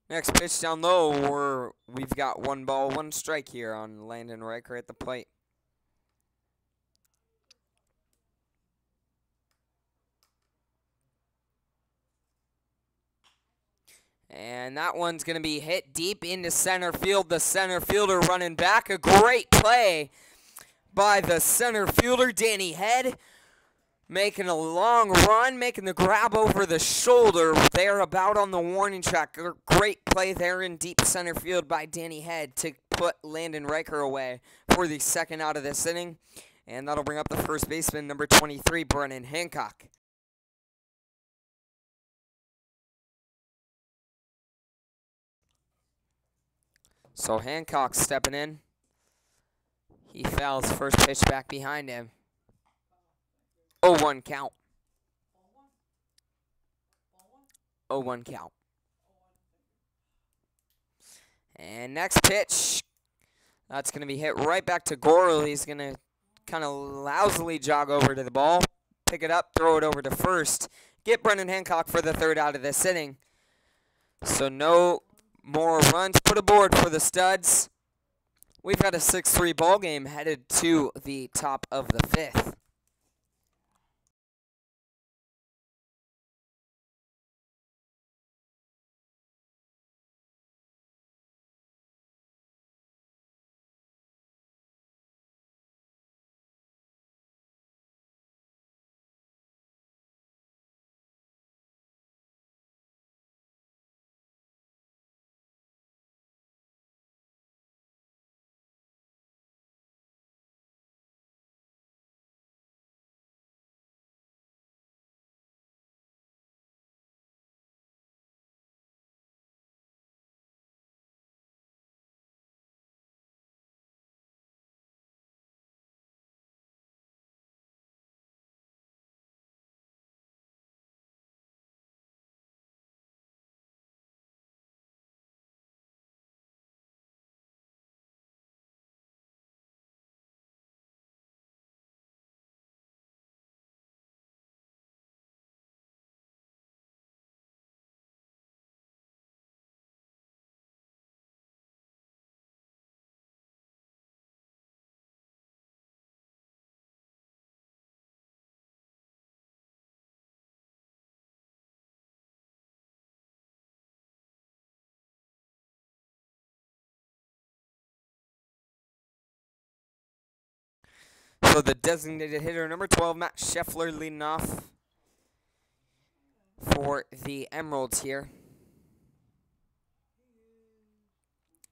Next pitch down low. We've got 1 ball, 1 strike here on Landon Riker at the plate. And that one's going to be hit deep into center field. The center fielder running back. A great play by the center fielder, Danny Head. Making a long run, making the grab over the shoulder. They're about on the warning track. A great play there in deep center field by Danny Head to put Landon Riker away for the second out of this inning. And that'll bring up the first baseman, number 23, Brennan Hancock. So Hancock stepping in. He fouls first pitch back behind him. 0-1 count. 0-1 count. And next pitch. That's going to be hit right back to Gorel. He's going to kind of lousily jog over to the ball. Pick it up, throw it over to first. Get Brennan Hancock for the third out of this inning. So no more runs put aboard for the Studs. We've got a 6-3 ball game headed to the top of the 5th. So the designated hitter, number 12, Matt Scheffler, leading off for the Emeralds here.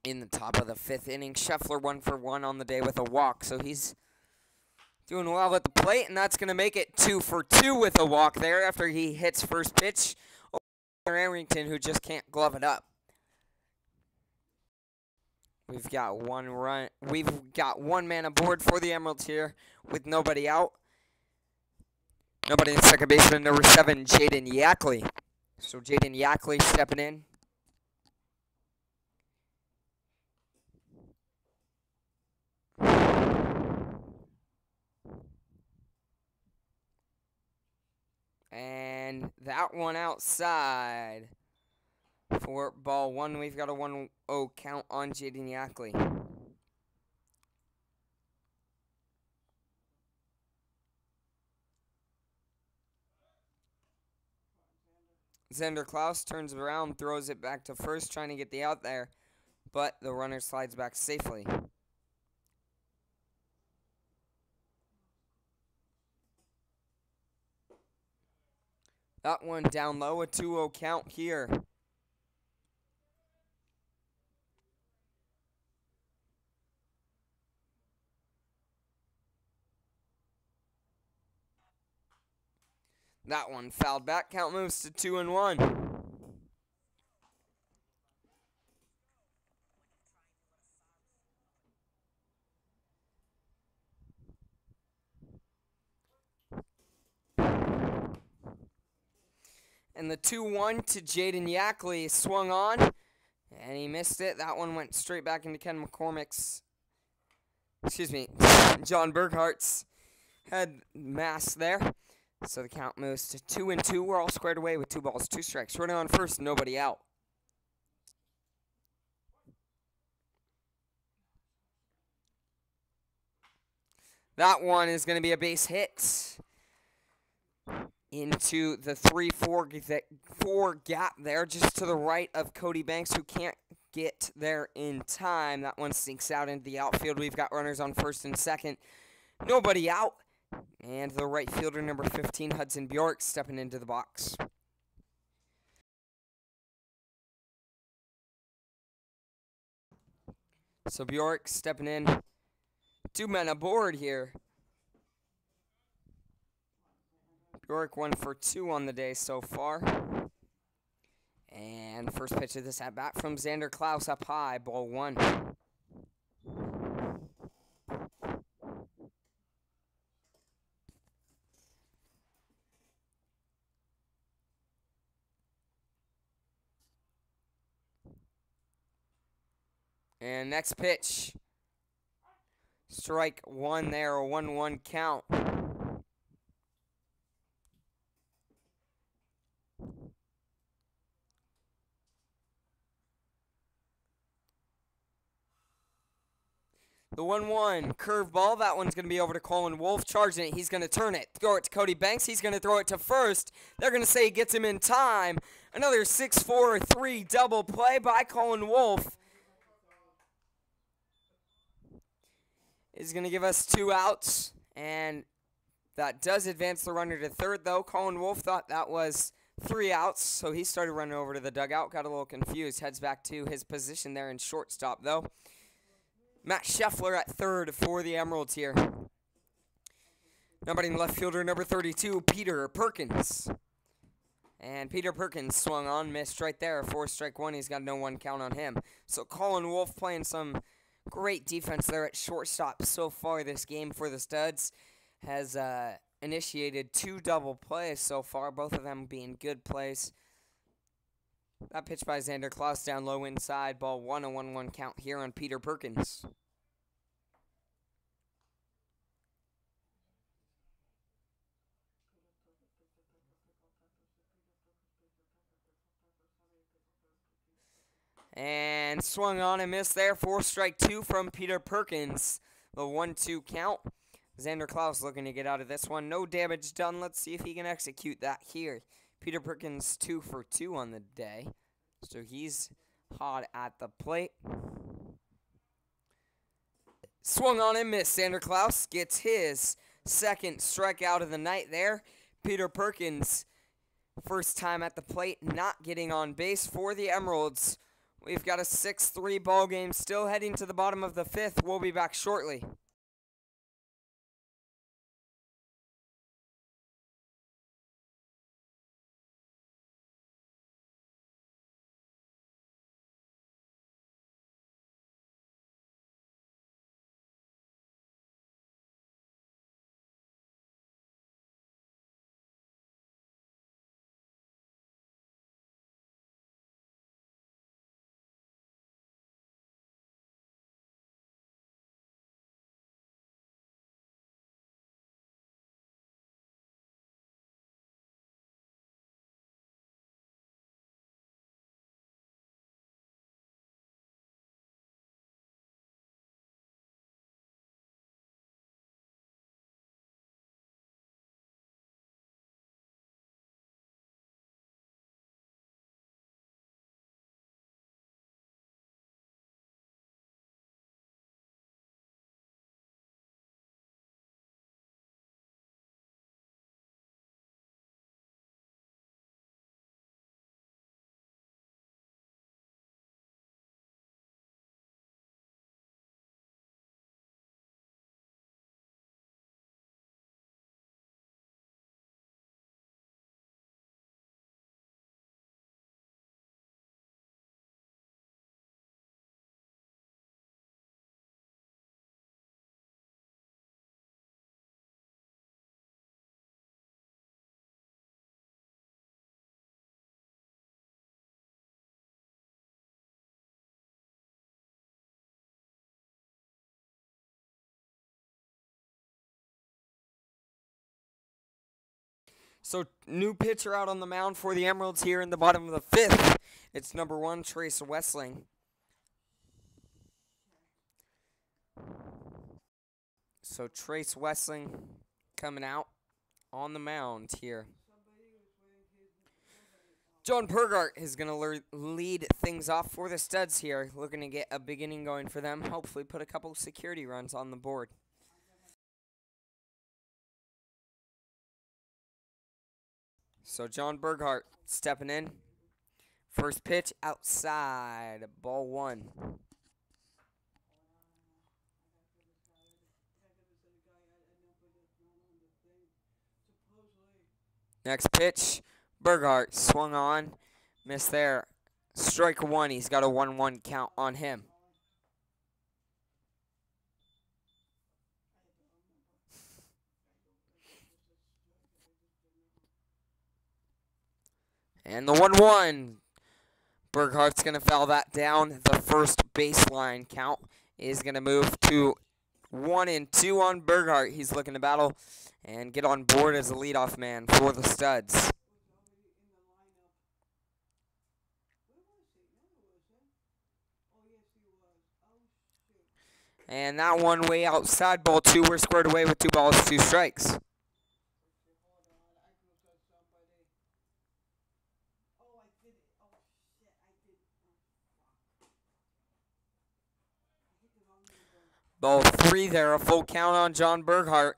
In the top of the 5th inning, Scheffler 1 for 1 on the day with a walk. So he's doing well at the plate, and that's going to make it 2 for 2 with a walk there after he hits first pitch over Arrington, who just can't glove it up. We've got one man aboard for the Emeralds here with nobody out. Nobody in second baseman, number 7, Jaden Yackley. So Jaden Yackley stepping in. And that one outside. For ball 1, we've got a 1-0 count on Jaden Yackley. Xander Klaus turns around, throws it back to first, trying to get the out there, but the runner slides back safely. That one down low, a 2-0 count here. That one fouled back. Count moves to 2-1. And the 2-1 to Jaden Yackley swung on, and he missed it. That one went straight back into Ken McCormick's, John Burghart's head mass there. So the count moves to 2-2. We're all squared away with 2 balls, 2 strikes. Running on first, nobody out. That one is going to be a base hit into the 3-4 gap there, just to the right of Cody Banks, who can't get there in time. That one sinks out into the outfield. We've got runners on first and second. Nobody out. And the right fielder, number 15, Hudson Bjork, stepping into the box. So Bjork stepping in. 2 men aboard here. Bjork 1 for 2 on the day so far. And first pitch of this at-bat from Xander Klaus up high, ball 1. And next pitch. Strike 1 there, a 1-1 count. The 1-1 curveball. That one's going to be over to Colin Wolf. Charging it. He's going to turn it. Throw it to Cody Banks. He's going to throw it to first. They're going to say he gets him in time. Another 6-4-3 double play by Colin Wolf is going to give us 2 outs. And that does advance the runner to third, though. Colin Wolf thought that was 3 outs, so he started running over to the dugout. Got a little confused. Heads back to his position there in shortstop, though. Matt Scheffler at third for the Emeralds here. Nobody in left fielder, number 32, Peter Perkins. And Peter Perkins swung on, missed right there. 4-strike-1, he's got no 1 count on him. So Colin Wolf playing some great defense there at shortstop so far this game for the Studs. Has initiated 2 double plays so far, both of them being good plays. That pitch by Xander Klaus down low inside. Ball 1, a 1-1 count here on Peter Perkins. And swung on and missed there. 4-strike-2 from Peter Perkins. The 1-2 count. Xander Klaus looking to get out of this one. No damage done. Let's see if he can execute that here. Peter Perkins 2 for 2 on the day. So he's hot at the plate. Swung on and missed. Sander Klaus gets his second strikeout of the night there. Peter Perkins, first time at the plate, not getting on base for the Emeralds. We've got a 6-3 ball game still heading to the bottom of the fifth. We'll be back shortly. So, new pitcher out on the mound for the Emeralds here in the bottom of the fifth. It's number 1, Trace Wessling. So, Trace Wessling coming out on the mound here. John Burgart is going to lead things off for the Studs here, looking to get a beginning going for them. Hopefully put a couple security runs on the board. So John Burgart stepping in. First pitch outside, ball 1. Next pitch, Burgart swung on, missed there. Strike 1, he's got a 1-1 count on him. And the 1-1. Burghart's going to foul that down. The first baseline count is going to move to 1-2 on Burgart. He's looking to battle and get on board as a leadoff man for the Studs. And that one way outside, ball 2. We're squared away with 2 balls, 2 strikes. Ball 3 there, a full count on John Burgart.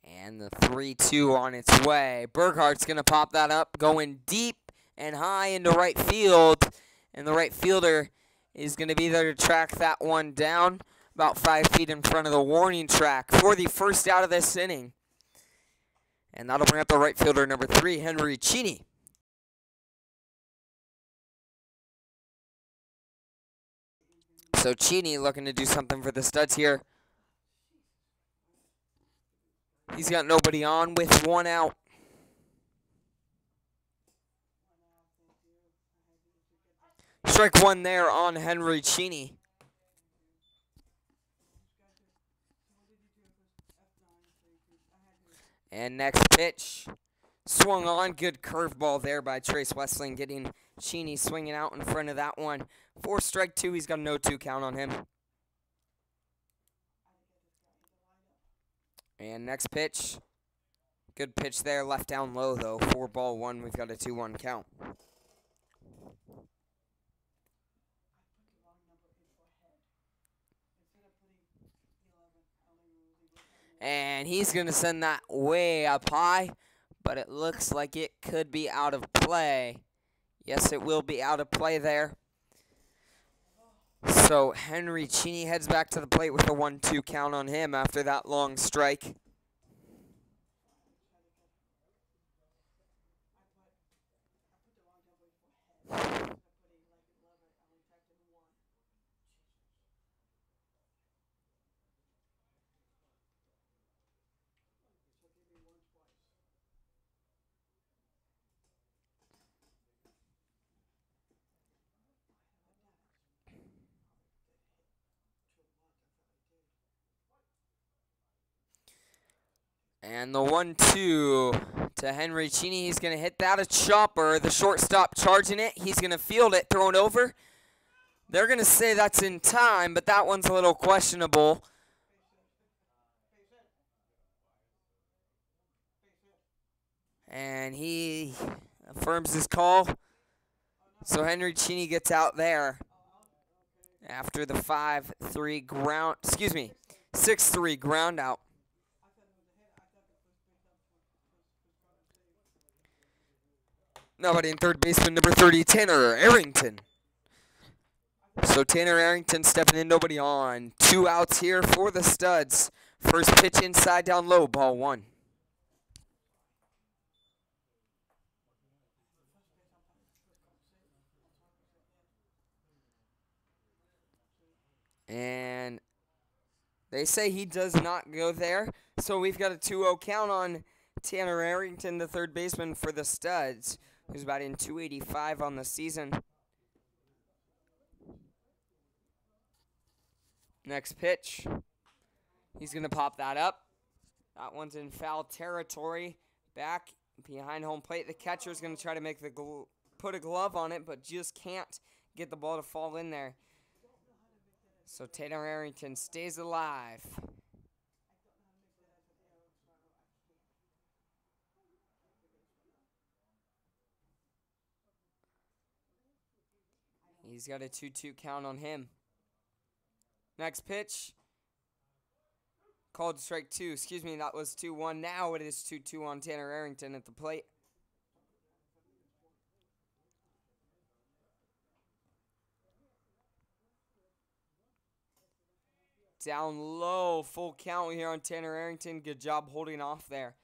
And the 3-2 on its way. Burghart's going to pop that up, going deep and high into right field. And the right fielder is going to be there to track that one down about 5 feet in front of the warning track for the first out of this inning. And that'll bring up the right fielder, number 3, Henry Cheney. So Cheney looking to do something for the Studs here. He's got nobody on with 1 out. Strike 1 there on Henry Cheney. And next pitch, swung on. Good curveball there by Trace Wessling, getting Cheney swinging out in front of that one. For strike 2, he's got a 0-2 count on him. And next pitch, good pitch there, left down low though. For ball 1, we've got a 2-1 count. And he's going to send that way up high, but it looks like it could be out of play. Yes, it will be out of play there. So Henry Cheney heads back to the plate with a 1-2 count on him after that long strike. And the 1-2 to Henry Cheney. He's going to hit that a chopper. The shortstop charging it. He's going to field it, throw it over. They're going to say that's in time, but that one's a little questionable. And he affirms his call. So Henry Cheney gets out there after the 6-3 ground out. Nobody in third baseman, number 30, Tanner Arrington. So Tanner Arrington stepping in, nobody on. 2 outs here for the Studs. First pitch inside, down low, ball 1. And they say he does not go there. So we've got a 2-0 count on Tanner Arrington, the third baseman for the Studs, who's batting .285 on the season. Next pitch. He's going to pop that up. That one's in foul territory. Back behind home plate. The catcher's going to try to make put a glove on it, but just can't get the ball to fall in there. So Tanner Arrington stays alive. He's got a 2-2 count on him. Next pitch. Called strike 2. Excuse me, that was 2-1. Now it is 2-2 on Tanner Arrington at the plate. Down low, full count here on Tanner Arrington. Good job holding off there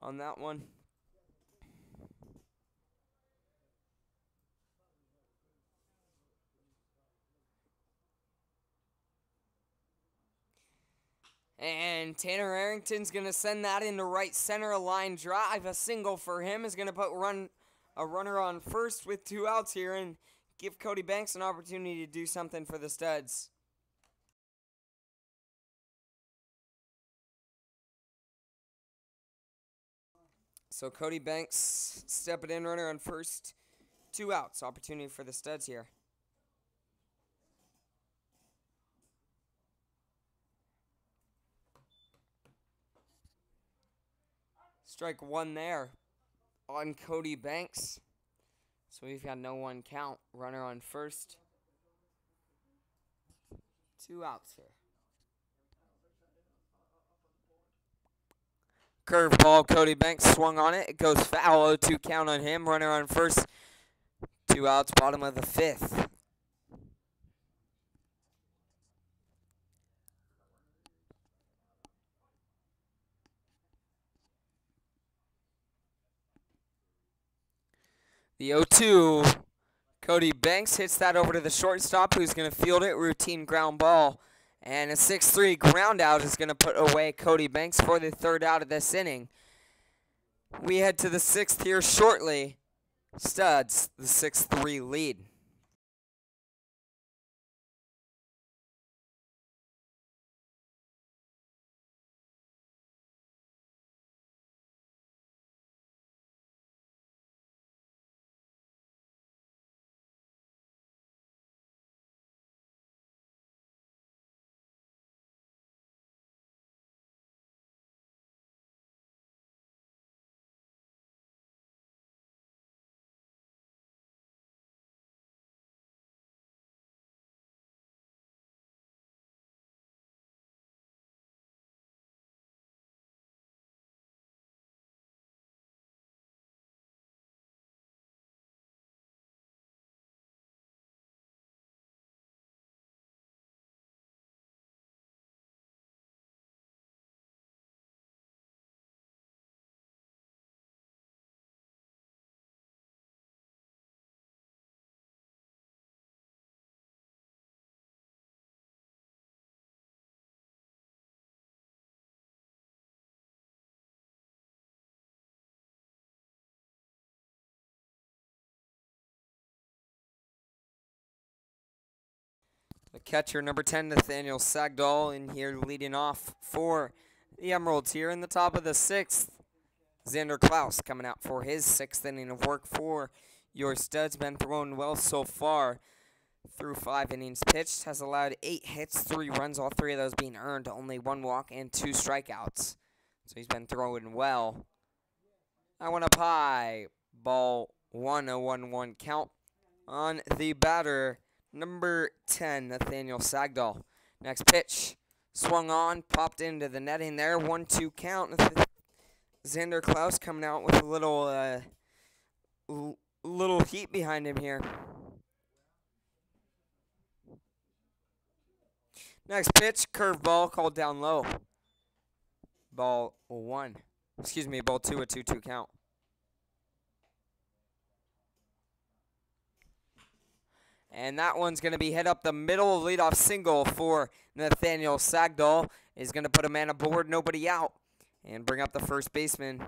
on that one. And Tanner Arrington's going to send that into right center line drive. A single for him is going to put a runner on first with 2 outs here and give Cody Banks an opportunity to do something for the Studs. So Cody Banks stepping in, runner on first. 2 outs, opportunity for the Studs here. Strike 1 there on Cody Banks. So we've got no 1 count. Runner on first. 2 outs here. Curveball, Cody Banks swung on it. It goes foul, 0-2 count on him. Runner on first. 2 outs, bottom of the 5th. The 0-2, Cody Banks hits that over to the shortstop, who's going to field it. Routine ground ball. And a 6-3 ground out is going to put away Cody Banks for the 3rd out of this inning. We head to the 6th here shortly. Studs, the 6-3 lead. The catcher, number 10, Nathaniel Sagdahl, in here leading off for the Emeralds here in the top of the 6th. Xander Klaus coming out for his 6th inning of work for your Studs. Been throwing well so far through 5 innings pitched. Has allowed 8 hits, 3 runs, all 3 of those being earned. Only 1 walk and 2 strikeouts. So he's been throwing well. I want up high. Ball 1, 0-1-1 count on the batter, number 10, Nathaniel Sagdahl. Next pitch, swung on, popped into the netting there. 1-2 count. Xander Klaus coming out with a little heat behind him here. Next pitch, curveball called down low. Ball 2, a 2-2 count. And that one's going to be hit up the middle. Leadoff single for Nathaniel Sagdahl is going to put a man aboard, nobody out, and bring up the first baseman,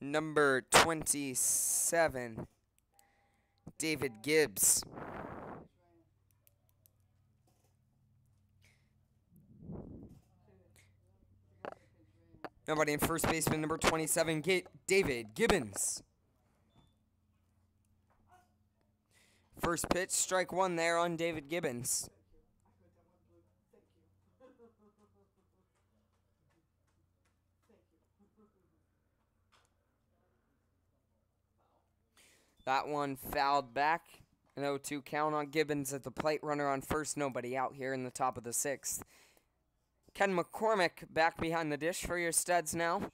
number 27, David Gibbs. Nobody in first baseman, number 27, David Gibbons. First pitch, strike 1 there on David Gibbons. That one fouled back. An 0-2 count on Gibbons at the plate. Runner on first, nobody out here in the top of the 6th. Ken McCormick back behind the dish for your Studs now.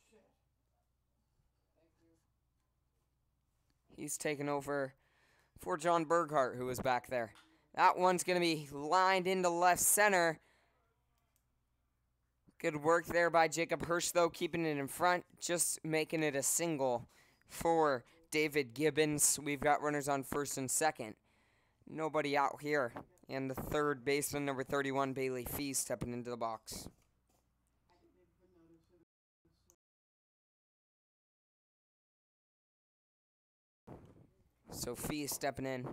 He's taken over for John Berghart, who was back there. That one's going to be lined into left center. Good work there by Jacob Hirsch, though, keeping it in front, just making it a single for David Gibbons. We've got runners on first and second. Nobody out here. And the third baseman, number 31, Bailey Fee, stepping into the box. So Fee is stepping in.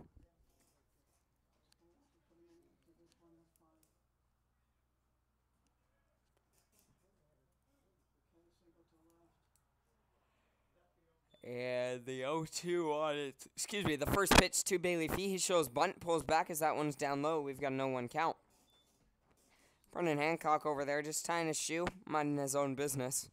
And the 0-2 on it. The first pitch to Bailey Fee. He shows bunt, pulls back as that one's down low. We've got a 0-1 count. Brendan Hancock over there just tying his shoe, minding his own business.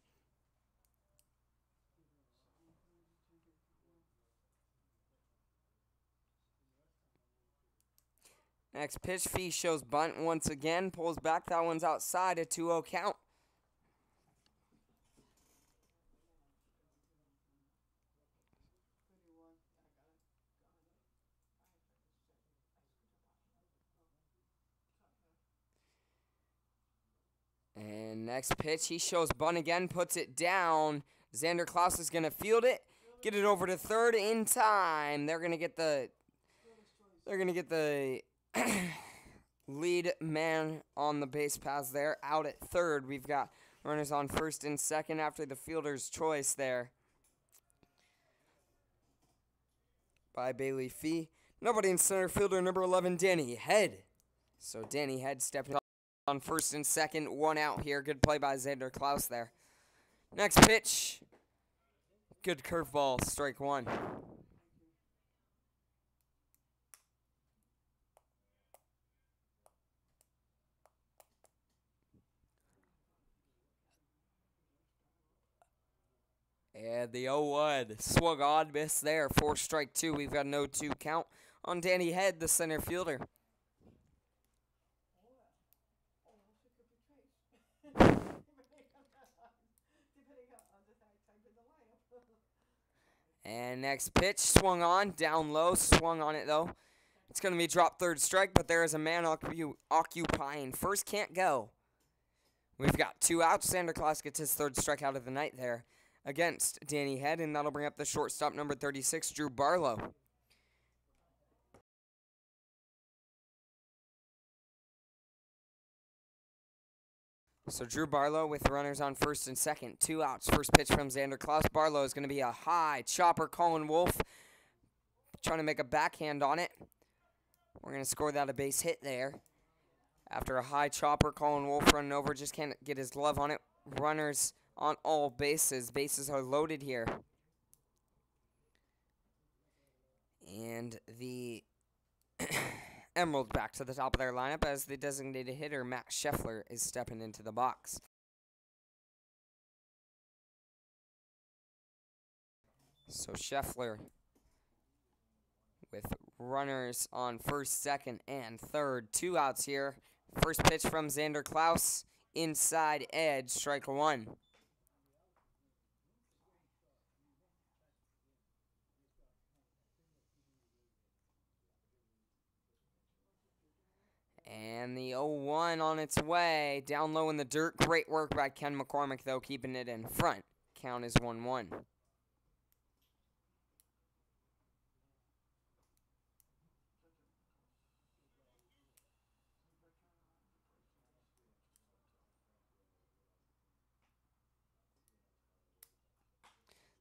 Next pitch, Fee shows bunt once again, pulls back. That one's outside, a 2-0 count. And next pitch, he shows bunt again, puts it down. Xander Klaus is going to field it, get it over to third in time. They're going to get the lead man on the base paths there. Out at third, we've got runners on first and second after the fielder's choice there by Bailey Fee. Nobody in center fielder, number 11, Danny Head. So Danny Head stepping on first and second, 1 out here. Good play by Xander Klaus there. Next pitch. Good curveball, strike 1. And the 0-1 swung on, miss there for strike 2. We've got an 0-2 count on Danny Head, the center fielder. And next pitch, swung on, down low, swung on it though. It's going to be dropped third strike, but there is a man occupying first, can't go. We've got 2 outs. Xander Klaus gets his third strikeout of the night there against Danny Head, and that'll bring up the shortstop, number 36, Drew Barlow. So Drew Barlow with runners on first and second. 2 outs. First pitch from Xander Klaus. Barlow is going to be a high chopper. Colin Wolf trying to make a backhand on it. We're going to score that a base hit there. After a high chopper, Colin Wolf running over, just can't get his glove on it. Runners on all bases. Bases are loaded here. And the Emerald back to the top of their lineup as the designated hitter, Matt Scheffler, is stepping into the box. So Scheffler with runners on first, second, and third. 2 outs here. First pitch from Xander Klaus. Inside edge, strike 1. And the 0-1 on its way. Down low in the dirt. Great work by Ken McCormick, though, keeping it in front. Count is 1-1.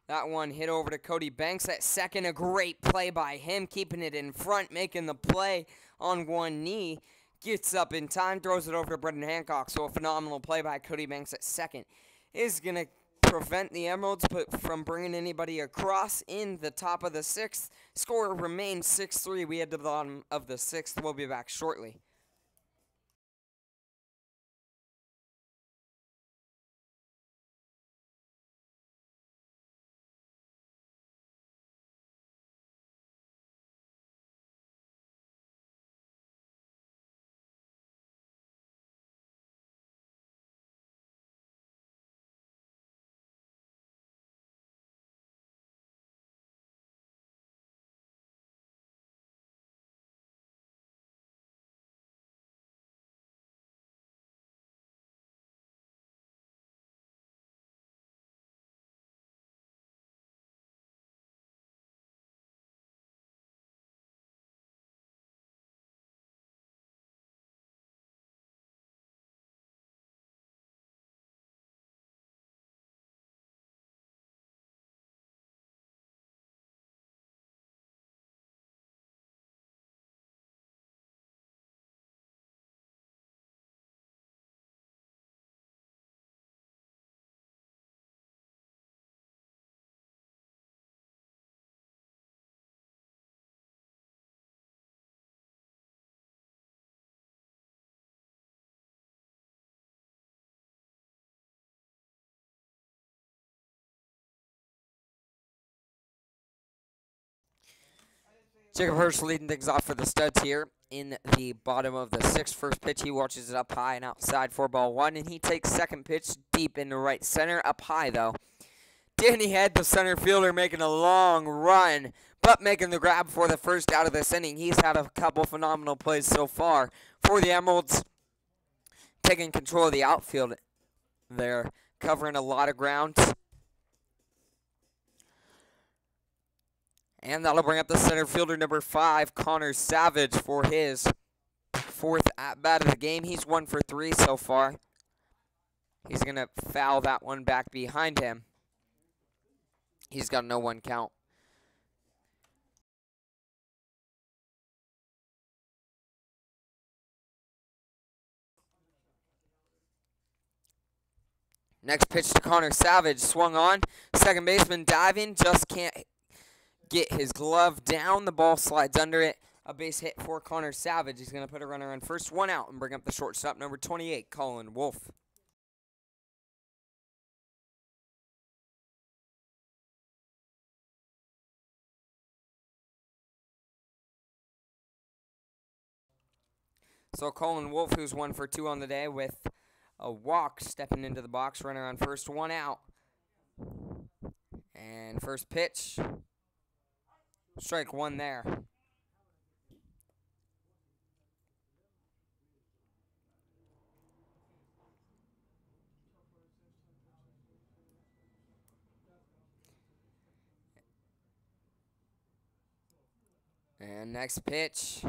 That one hit over to Cody Banks at second. A great play by him, keeping it in front, making the play on one knee. Gets up in time, throws it over to Brendan Hancock. So a phenomenal play by Cody Banks at second is going to prevent the Emeralds from bringing anybody across in the top of the 6th. Score remains 6-3. We head to the bottom of the 6th. We'll be back shortly. Jacob Hirsch leading things off for the Studs here in the bottom of the 6th. First pitch, he watches it up high and outside for ball 1, and he takes second pitch deep into right center, up high though. Danny Head, the center fielder, making a long run, but making the grab for the first out of this inning. He's had a couple phenomenal plays so far for the Emeralds, taking control of the outfield. They're covering a lot of ground. And that'll bring up the center fielder, number 5, Connor Savage, for his 4th at-bat of the game. He's 1 for 3 so far. He's going to foul that one back behind him. He's got a 0-1 count. Next pitch to Connor Savage, swung on. Second baseman diving, just can't get his glove down. The ball slides under it. A base hit for Connor Savage. He's going to put a runner on first, 1 out, and bring up the shortstop, number 28, Colin Wolf. So Colin Wolf, who's 1 for 2 on the day with a walk, stepping into the box, runner on first, 1 out. And first pitch, strike 1 there. And next pitch,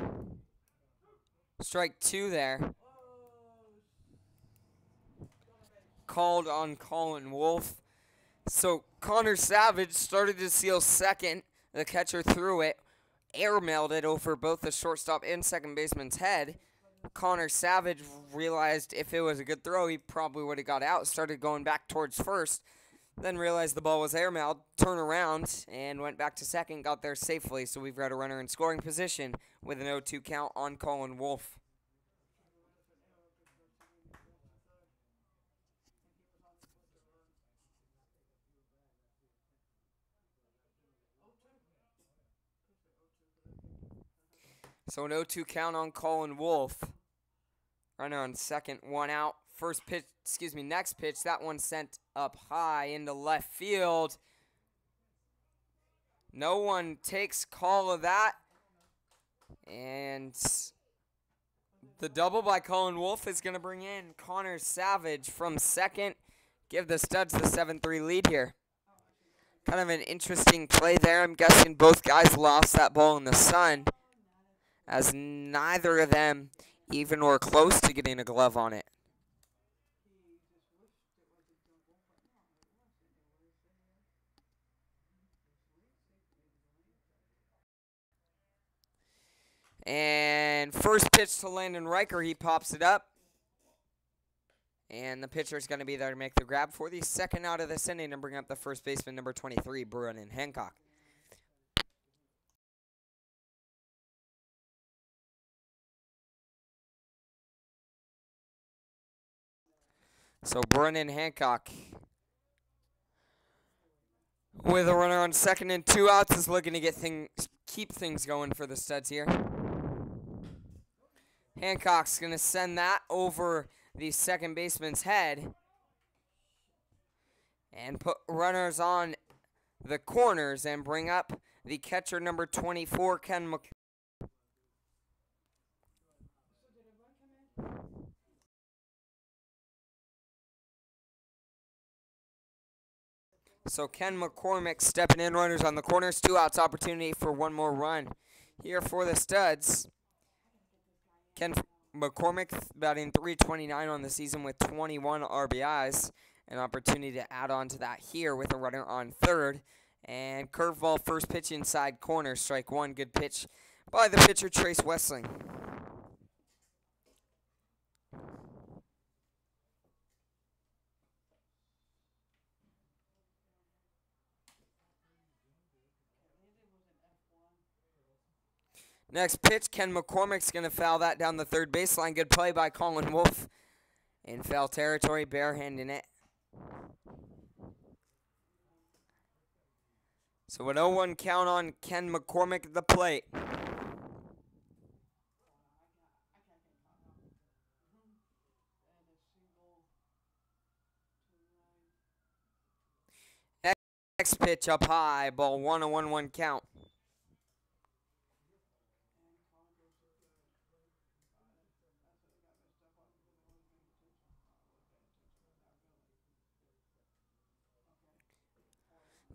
strike 2 there. Called on Colin Wolf. So Connor Savage started to seal second. The catcher threw it, airmailed it over both the shortstop and second baseman's head. Connor Savage realized if it was a good throw, he probably would have got out. Started going back towards first. Then realized the ball was airmailed, turned around, and went back to second, got there safely. So we've got a runner in scoring position with an 0-2 count on Colin Wolf. So an 0-2 count on Colin Wolf. Runner on second, one out. Next pitch, that one sent up high into left field. No one takes call of that. And the double by Colin Wolf is going to bring in Connor Savage from second. Give the Studs the 7-3 lead here. Kind of an interesting play there. I'm guessing both guys lost that ball in the sun, as neither of them even were close to getting a glove on it. And first pitch to Landon Riker, he pops it up. And the pitcher's going to be there to make the grab for the second out of this inning and bring up the first baseman, number 23, Brennan Hancock. So Brennan Hancock, with a runner on second and 2 outs, is looking to keep things going for the Studs here. Hancock's going to send that over the second baseman's head and put runners on the corners and bring up the catcher, number 24, Ken McCormick. So Ken McCormick stepping in, runners on the corners, 2 outs, opportunity for one more run here for the Studs. Ken McCormick batting .329 on the season with 21 RBIs. An opportunity to add on to that here with a runner on third. And curveball, first pitch inside corner, strike one. Good pitch by the pitcher, Trace Westling. Next pitch, Ken McCormick's going to foul that down the third baseline. Good play by Colin Wolf in foul territory, barehanding it. So an 0-1 count on Ken McCormick at the plate. Next pitch up high, ball 1, a 1-1 count.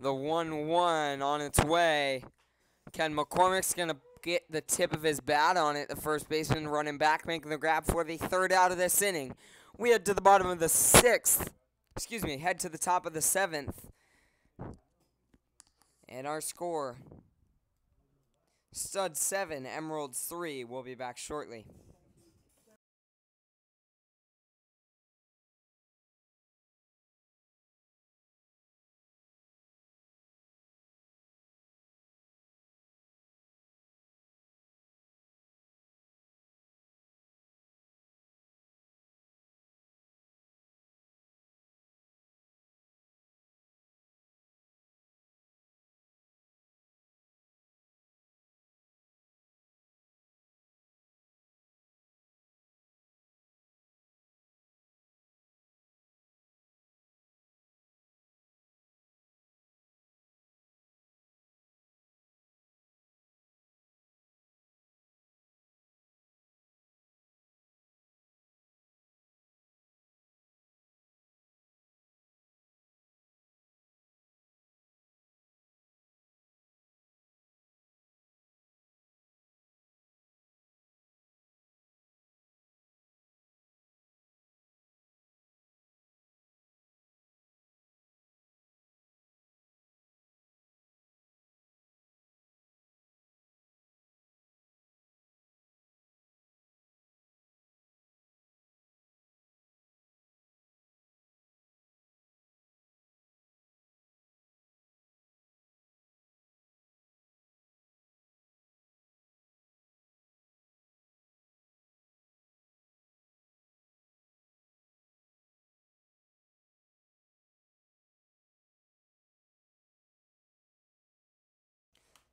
The 1-1 on its way. Ken McCormick's going to get the tip of his bat on it. The first baseman running back, making the grab for the third out of this inning. We head to the bottom of the head to the top of the 7th. And our score, Studs 7, Emeralds 3. We'll be back shortly.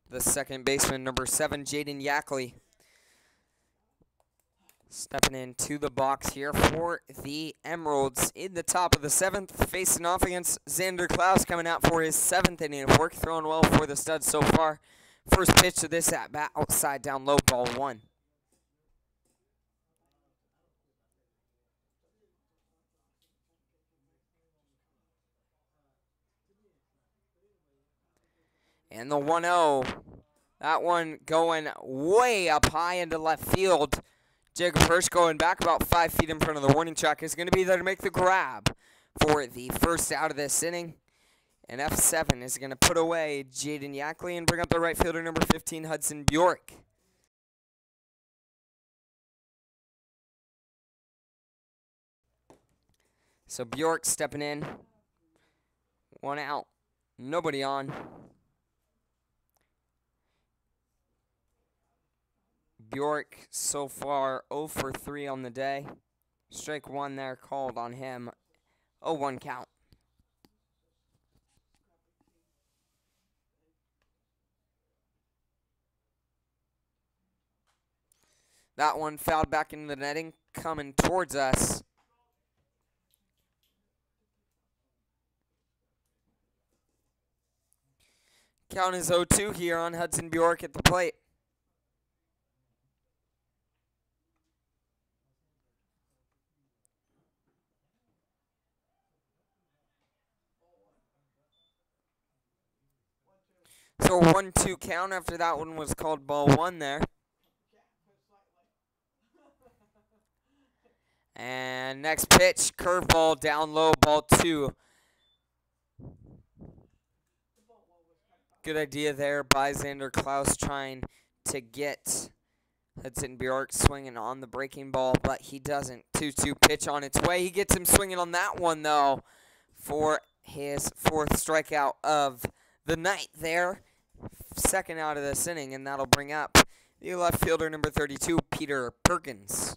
The second baseman, number 7, Jaden Yackley, stepping into the box here for the Emeralds in the top of the 7th, facing off against Xander Klaus, coming out for his 7th inning of work, throwing well for the Studs so far. First pitch of this at-bat, outside down low, ball 1. And the 1-0, that one going way up high into left field. Jacob Hirsch going back about 5 feet in front of the warning track is going to be there to make the grab for the first out of this inning. And F7 is going to put away Jaden Yackley and bring up the right fielder, number 15, Hudson Bjork. So Bjork stepping in. 1 out. Nobody on. Bjork so far 0 for 3 on the day. Strike 1 there called on him. 0-1 count. That one fouled back into the netting, coming towards us. Count is 0-2 here on Hudson Bjork at the plate. So 1-2 count after that one was called ball 1 there. And next pitch, curveball down low, ball 2. Good idea there by Xander Klaus trying to get Hudson Bjork swinging on the breaking ball, but he doesn't. 2-2 pitch on its way. He gets him swinging on that one, though, for his 4th strikeout of the night there. Second out of this inning, and that'll bring up the left fielder, number 32, Peter Perkins.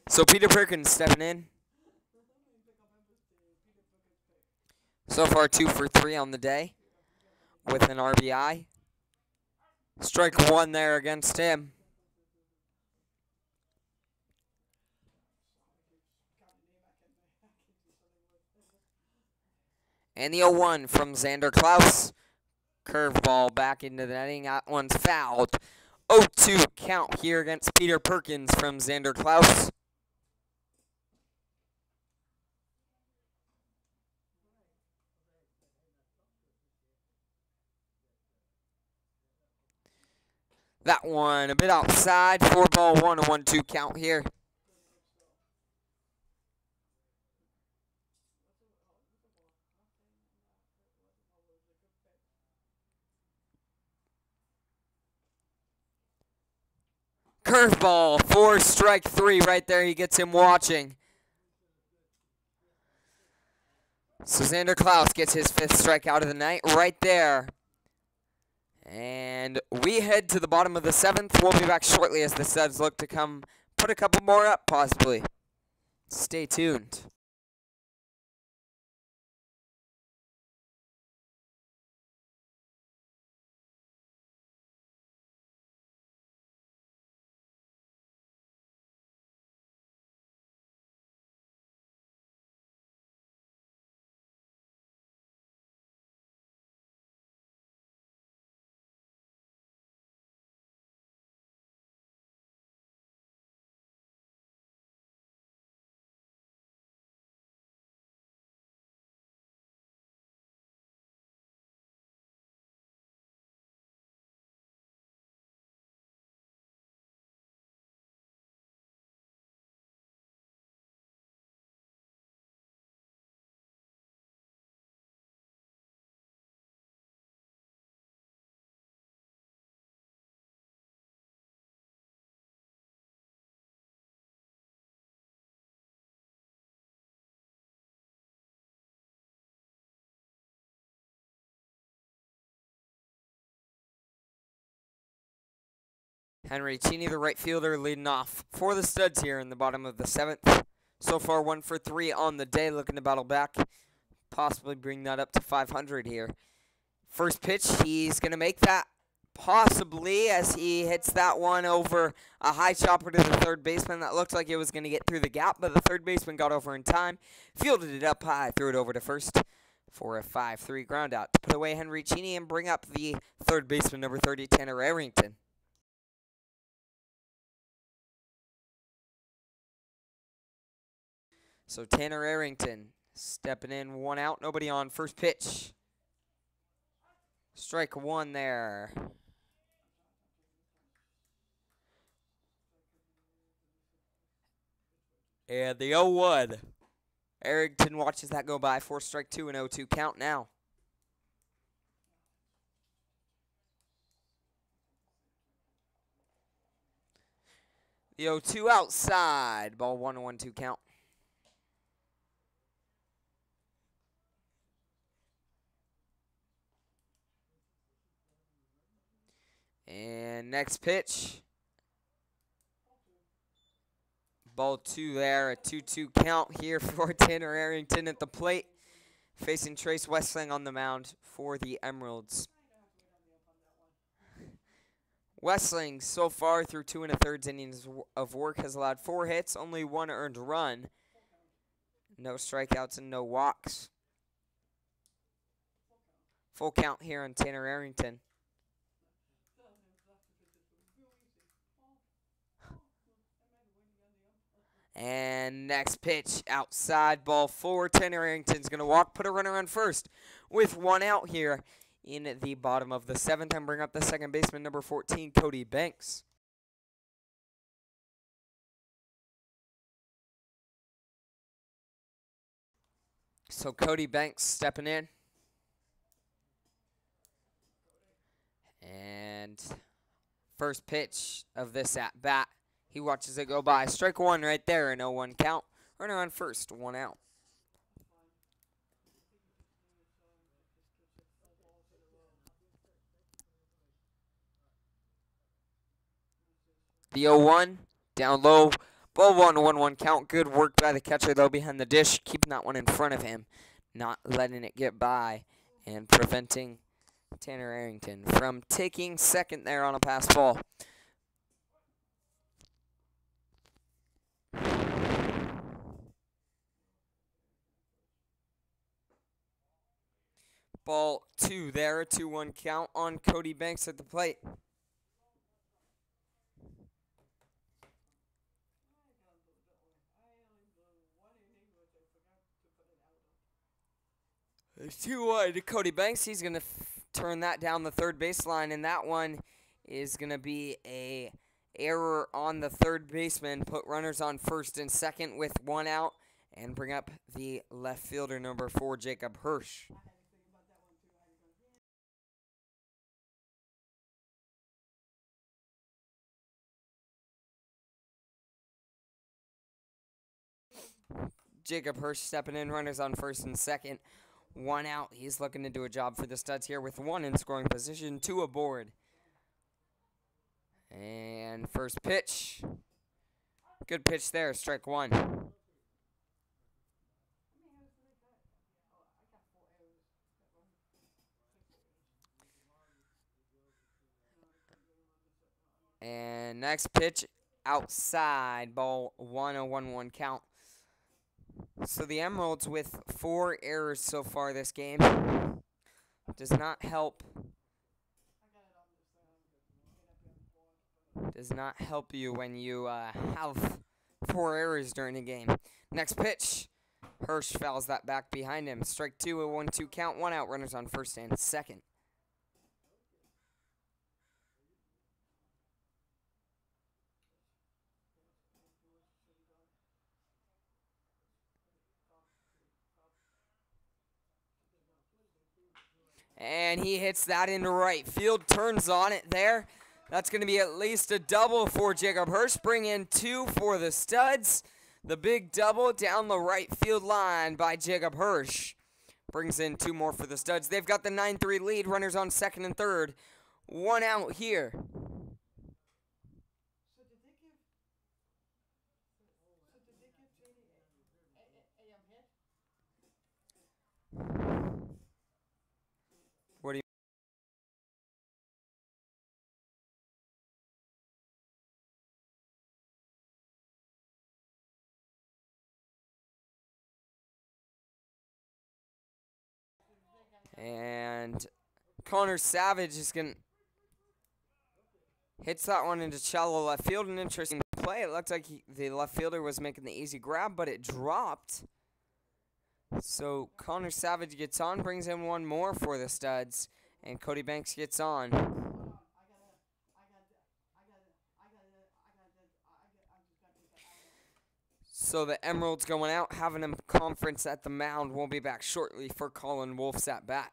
So Peter Perkins stepping in. So far 2 for 3 on the day with an RBI. Strike 1 there against him. And the 0-1 from Xander Klaus. Curveball back into the netting. That one's fouled. 0-2 count here against Peter Perkins from Xander Klaus. That one a bit outside. 4-1, a 1-2 count here. Curveball for strike 3 right there. He gets him watching. So Xander Klaus gets his 5th strikeout of the night right there. And we head to the bottom of the 7th. We'll be back shortly as the Studs look to come put a couple more up, possibly. Stay tuned. Henry Cheney, the right fielder, leading off for the Studs here in the bottom of the 7th. So far, 1 for 3 on the day, looking to battle back, possibly bring that up to 500 here. First pitch, he's going to make that, possibly, as he hits that one over a high chopper to the third baseman. That looked like it was going to get through the gap, but the third baseman got over in time, fielded it up high, threw it over to first for a 5-3 ground out to put away Henry Cheney and bring up the third baseman, number 30, Tanner Arrington. So Tanner Arrington stepping in, 1 out, nobody on. First pitch. Strike 1 there. And the 0-1. Arrington watches that go by for strike 2 and 0-2 count now. The 0-2 outside. Ball 1-1-2 count. And next pitch. Ball 2 there, a 2-2 count here for Tanner Arrington at the plate. Facing Trace Westling on the mound for the Emeralds. Westling, so far through 2 1/3 innings of work, has allowed 4 hits, only 1 earned run. No strikeouts and no walks. Full count here on Tanner Arrington. And next pitch, outside, ball 4. Tanner Arrington's going to walk, put a runner on first with 1 out here in the bottom of the 7th and bring up the second baseman, number 14, Cody Banks. So Cody Banks stepping in. And first pitch of this at-bat. He watches it go by. Strike 1 right there, an 0-1 count. Runner on first, 1 out. The 0-1, down low. Ball 1-1 count. Good work by the catcher, though, behind the dish. Keeping that one in front of him. Not letting it get by. And preventing Tanner Arrington from taking second there on a pass ball. Ball 2 there, a 2-1 count on Cody Banks at the plate. It's 2-1 to Cody Banks. He's going to turn that down the third baseline, and that one is going to be a error on the third baseman. Put runners on first and second with 1 out, and bring up the left fielder, number 4, Jacob Hirsch. Jacob Hirsch stepping in, runners on first and second. 1 out. He's looking to do a job for the Studs here with 1 in scoring position, 2 aboard. And first pitch. Good pitch there, strike 1. And next pitch, outside, ball 1-1 count. So the Emeralds with 4 errors so far this game. Does not help. Does not help you when you have 4 errors during a game. Next pitch. Hirsch fouls that back behind him. Strike 2, a 1-2 count. 1 out, runners on first and second. And he hits that into right field, turns on it there. That's going to be at least a double for Jacob Hirsch. Bring in 2 for the Studs. The big double down the right field line by Jacob Hirsch. Brings in 2 more for the Studs. They've got the 9-3 lead. Runners on second and third. 1 out here. And Connor Savage is going to hits that one into shallow left field. An interesting play. It looked like the left fielder was making the easy grab, but it dropped. So Connor Savage gets on, brings in one more for the Studs, and Cody Banks gets on. So the Emeralds going out, having a conference at the mound. We'll be back shortly for Colin Wolf's at bat.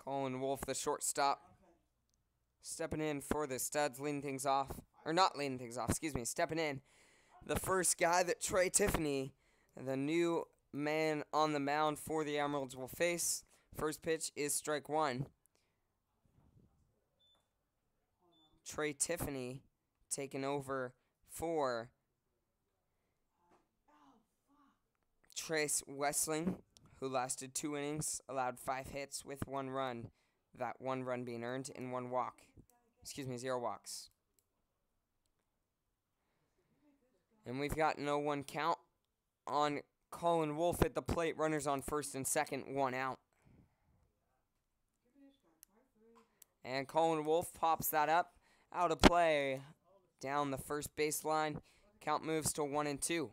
Colin Wolf, the shortstop, stepping in for the Studs, leading things off. Or not leading things off, excuse me, stepping in. The first guy that Trey Tiffany, the new man on the mound for the Emeralds, will face. First pitch is strike one. Trey Tiffany taking over for Trace Westling, who lasted 2 innings, allowed 5 hits with 1 run. That 1 run being earned in 1 walk. Excuse me, 0 walks. And we've got no 1 count on Colin Wolf at the plate. Runners on first and second, 1 out. And Colin Wolf pops that up. Out of play down the first baseline. Count moves to 1 and 2.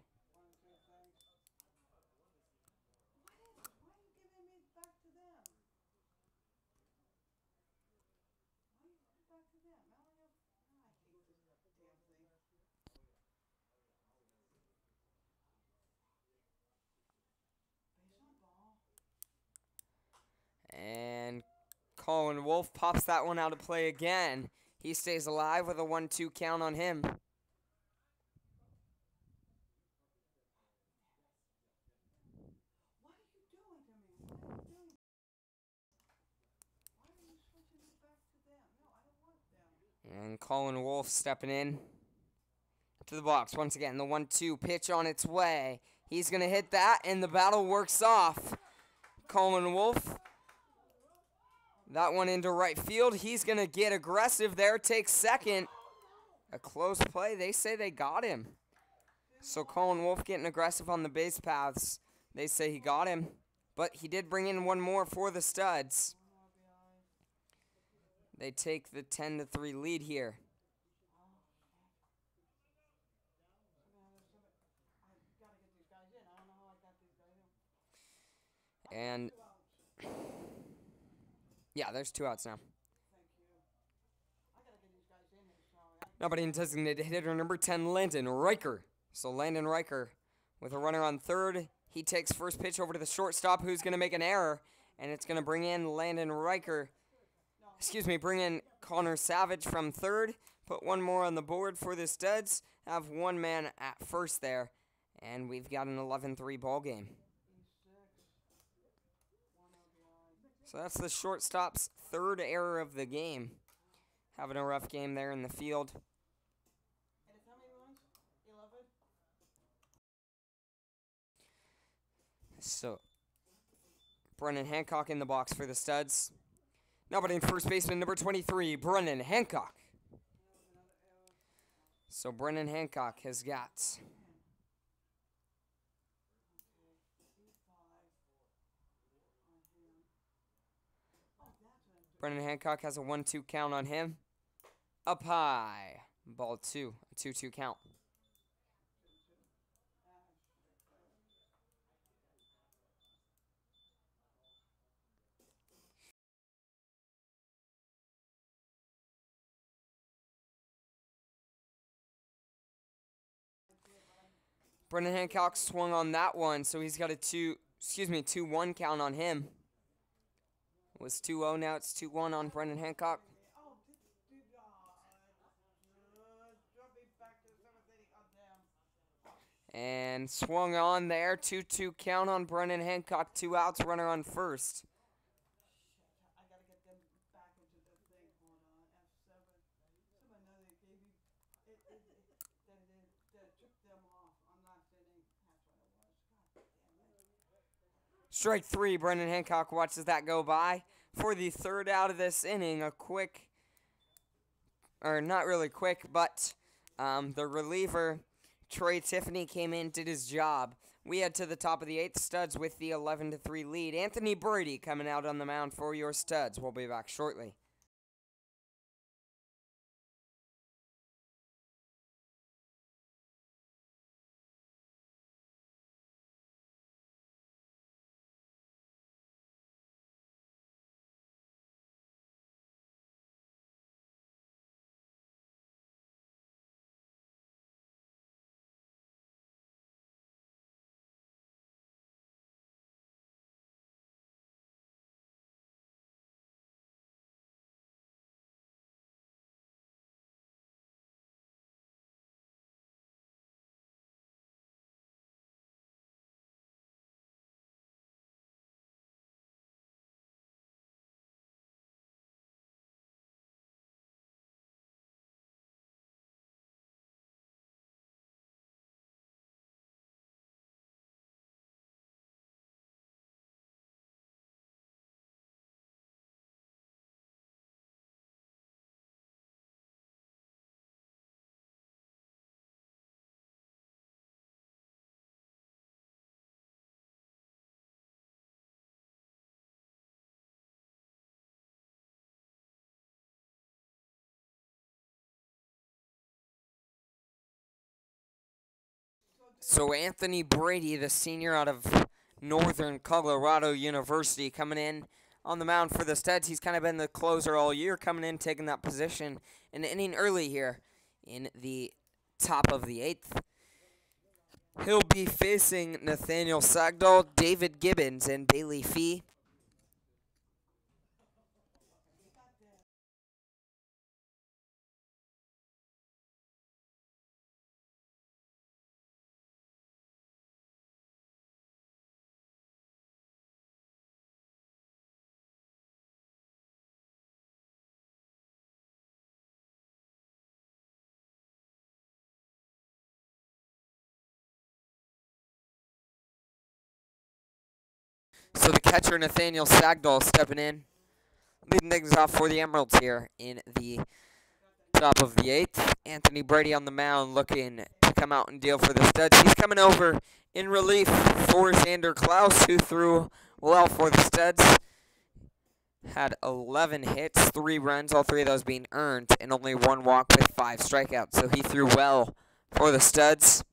And Colin Wolf pops that one out of play again. He stays alive with a 1-2 count on him. And Colin Wolf stepping in to the box. Once again, the 1-2 pitch on its way. He's going to hit that, and the battle works off. Colin Wolf, that one into right field. He's going to get aggressive there, take second. A close play. They say they got him. So Colin Wolf getting aggressive on the base paths. They say he got him, but he did bring in one more for the Studs. They take the 10-3 lead here. And yeah, there's 2 outs now. Nobody in designated hitter number 10, Landon Riker. So Landon Riker with a runner on third. He takes first pitch over to the shortstop, who's going to make an error. And it's going to bring in Landon Riker. Bring in Connor Savage from third. Put one more on the board for the Studs. Have one man at first there. And we've got an 11-3 ball game. So that's the shortstop's 3rd error of the game. Having a rough game there in the field. So, Brennan Hancock in the box for the Studs. Nobody in first baseman, number 23, Brennan Hancock. So, Brennan Hancock has got Brennan Hancock has a 1-2 count on him. Up high. Ball 2. A 2-2 count. Brennan Hancock swung on that one, so he's got a 2-1 count on him. It was 2-0, now it's 2-1 on Brennan Hancock. And swung on there, 2-2 count on Brennan Hancock, 2 outs, runner on first. Strike 3, Brennan Hancock watches that go by. For the 3rd out of this inning, a quick, or not really quick, but the reliever, Trey Tiffany, came in, did his job. We head to the top of the 8th, Studs with the 11-3 lead. Anthony Brady coming out on the mound for your Studs. We'll be back shortly. So Anthony Brady, the senior out of Northern Colorado University, coming in on the mound for the Studs. He's kind of been the closer all year, coming in, taking that position an inning early here in the top of the 8th. He'll be facing Nathaniel Sagdahl, David Gibbons, and Bailey Fee. So the catcher, Nathaniel Sagdahl, stepping in, leading things off for the Emeralds here in the top of the 8th. Anthony Brady on the mound looking to come out and deal for the Studs. He's coming over in relief for Xander Klaus, who threw well for the Studs. Had 11 hits, 3 runs, all 3 of those being earned, and only 1 walk with 5 strikeouts. So he threw well for the Studs.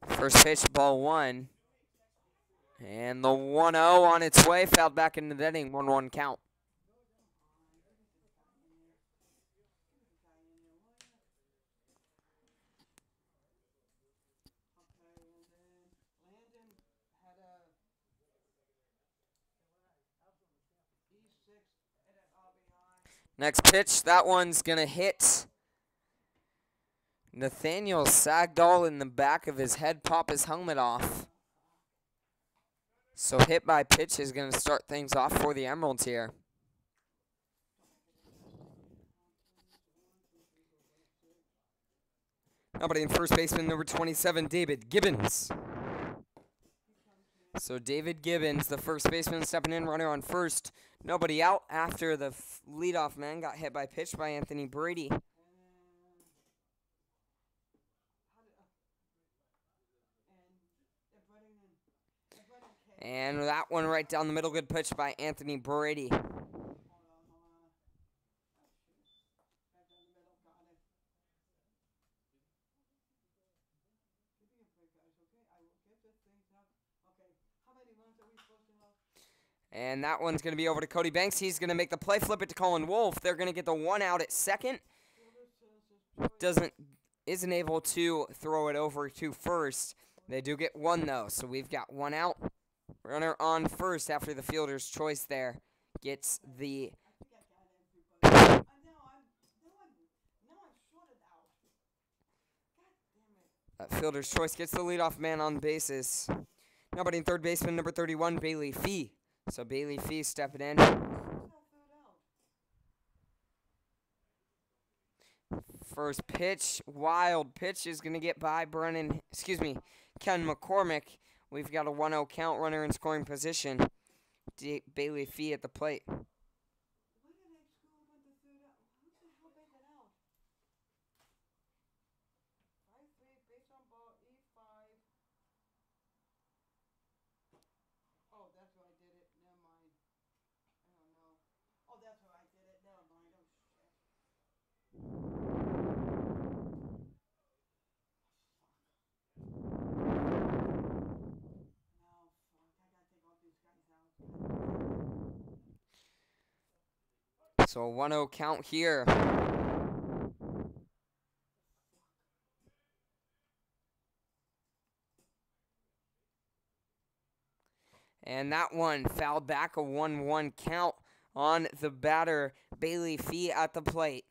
First pitch, ball 1. And the 1-0 on its way, fouled back into the inning, 1-1 count. Next pitch, that one's going to hit Nathaniel Sagdahl in the back of his head, pop his helmet off. So hit by pitch is going to start things off for the Emeralds here. Nobody in first baseman, number 27, David Gibbons. So David Gibbons, the first baseman, stepping in, runner on first. Nobody out after the leadoff man got hit by pitch by Anthony Brady. And that one right down the middle, good pitch by Anthony Brady. And that one's going to be over to Cody Banks. He's going to make the play, flip it to Colin Wolf. They're going to get the 1 out at second. Isn't able to throw it over to first. They do get 1 though, so we've got 1 out. Runner on first after the fielder's choice there gets the fielder's choice gets the leadoff man on bases. Nobody in third baseman, number 31, Bailey Fee. So Bailey Fee stepping in. First pitch, wild pitch is going to get by Ken McCormick. We've got a 1-0 count, runner in scoring position. Bailey Fee at the plate. So a 1-0 count here. And that one fouled back, a 1-1 count on the batter, Bailey Fee at the plate.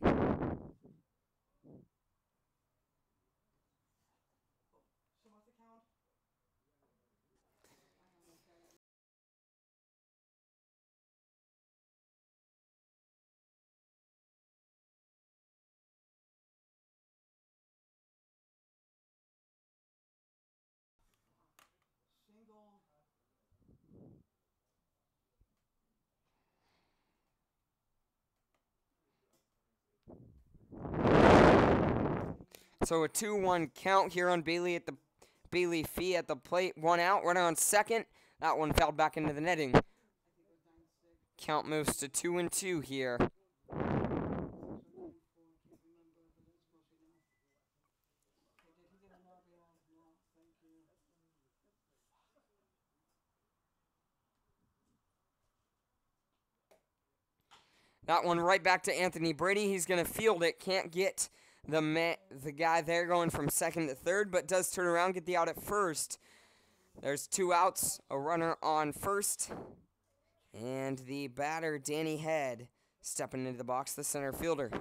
So a 2-1 count here on Bailey Fee at the plate. 1 out, runner on second. That one fouled back into the netting. Count moves to 2-2 here. That one right back to Anthony Brady. He's going to field it. Can't get the guy there going from second to third, but does turn around, get the out at first. There's 2 outs, a runner on first, and the batter, Danny Head, stepping into the box, the center fielder.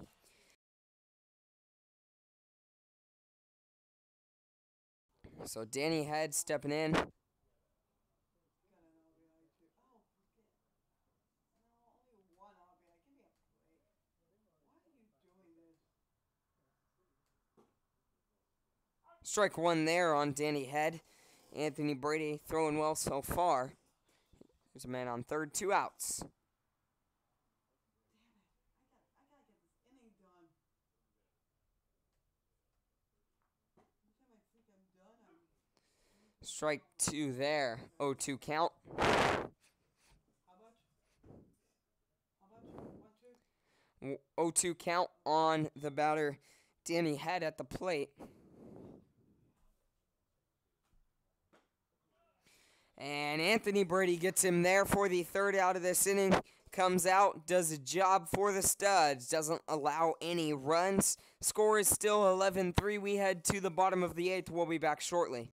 So Danny Head stepping in. Strike 1 there on Danny Head. Anthony Brady throwing well so far. There's a man on third, 2 outs. Strike 2 there. 0-2 count. How much? How much? 1, 2? 0-2 count on the batter, Danny Head at the plate. And Anthony Brady gets him there for the third out of this inning. Comes out, does a job for the Studs. Doesn't allow any runs. Score is still 11-3. We head to the bottom of the 8th. We'll be back shortly.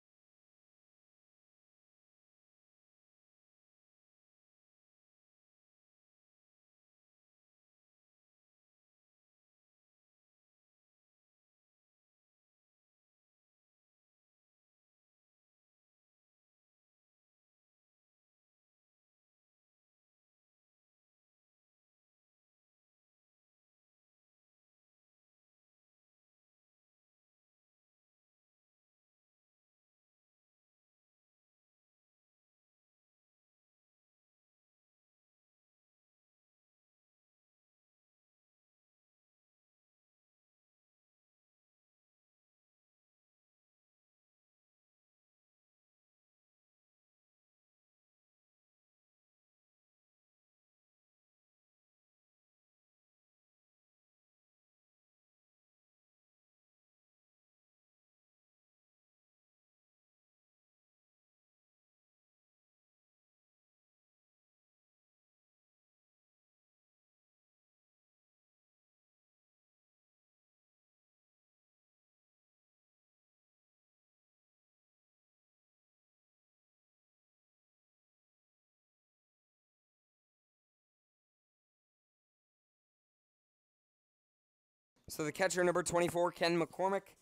So the catcher, number 24, Ken McCormick,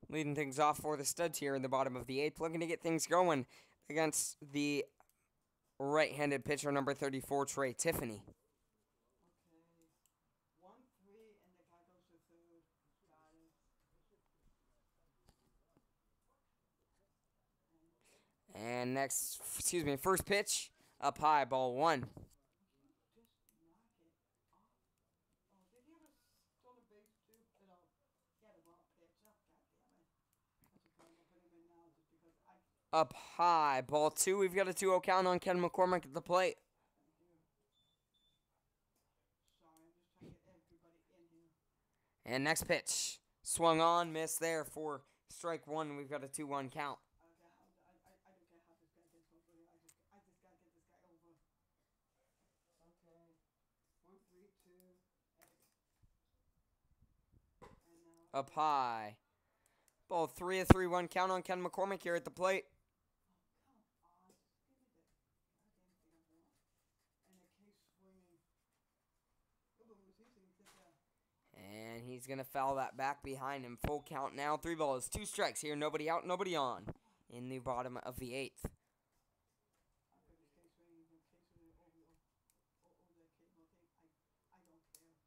leading things off for the Studs here in the bottom of the 8th, looking to get things going against the right-handed pitcher, number 34, Trey Tiffany. Okay. 1, 3, and the guy goes to third. Got it. And next, first pitch, up high, ball 1. Just knock it off. Oh, did he have a stolen base too? No, he had a wild pitch. Oh, goddammit. That's a problem. I'll put him in now just because I. Up high, ball 2. We've got a 2-0 count on Ken McCormick at the plate. Thank you. Sorry, I'm just trying to get everybody in here. And next pitch, swung on, missed there for strike 1. We've got a 2-1 count. I don't care how this guy gets over here. I just gotta get this guy over. Okay. 1, 3, 2, and now. Up high. Ball 3, a 3-1 count on Ken McCormick here at the plate. Come on, just give me the goddamn thing I want. And the case swinging. Oh, but it was easy to get that. And he's going to foul that back behind him. Full count now. 3 balls, 2 strikes here. Nobody out, nobody on in the bottom of the 8th. I put the case swinging, the case swinging over that cable thing. I don't care.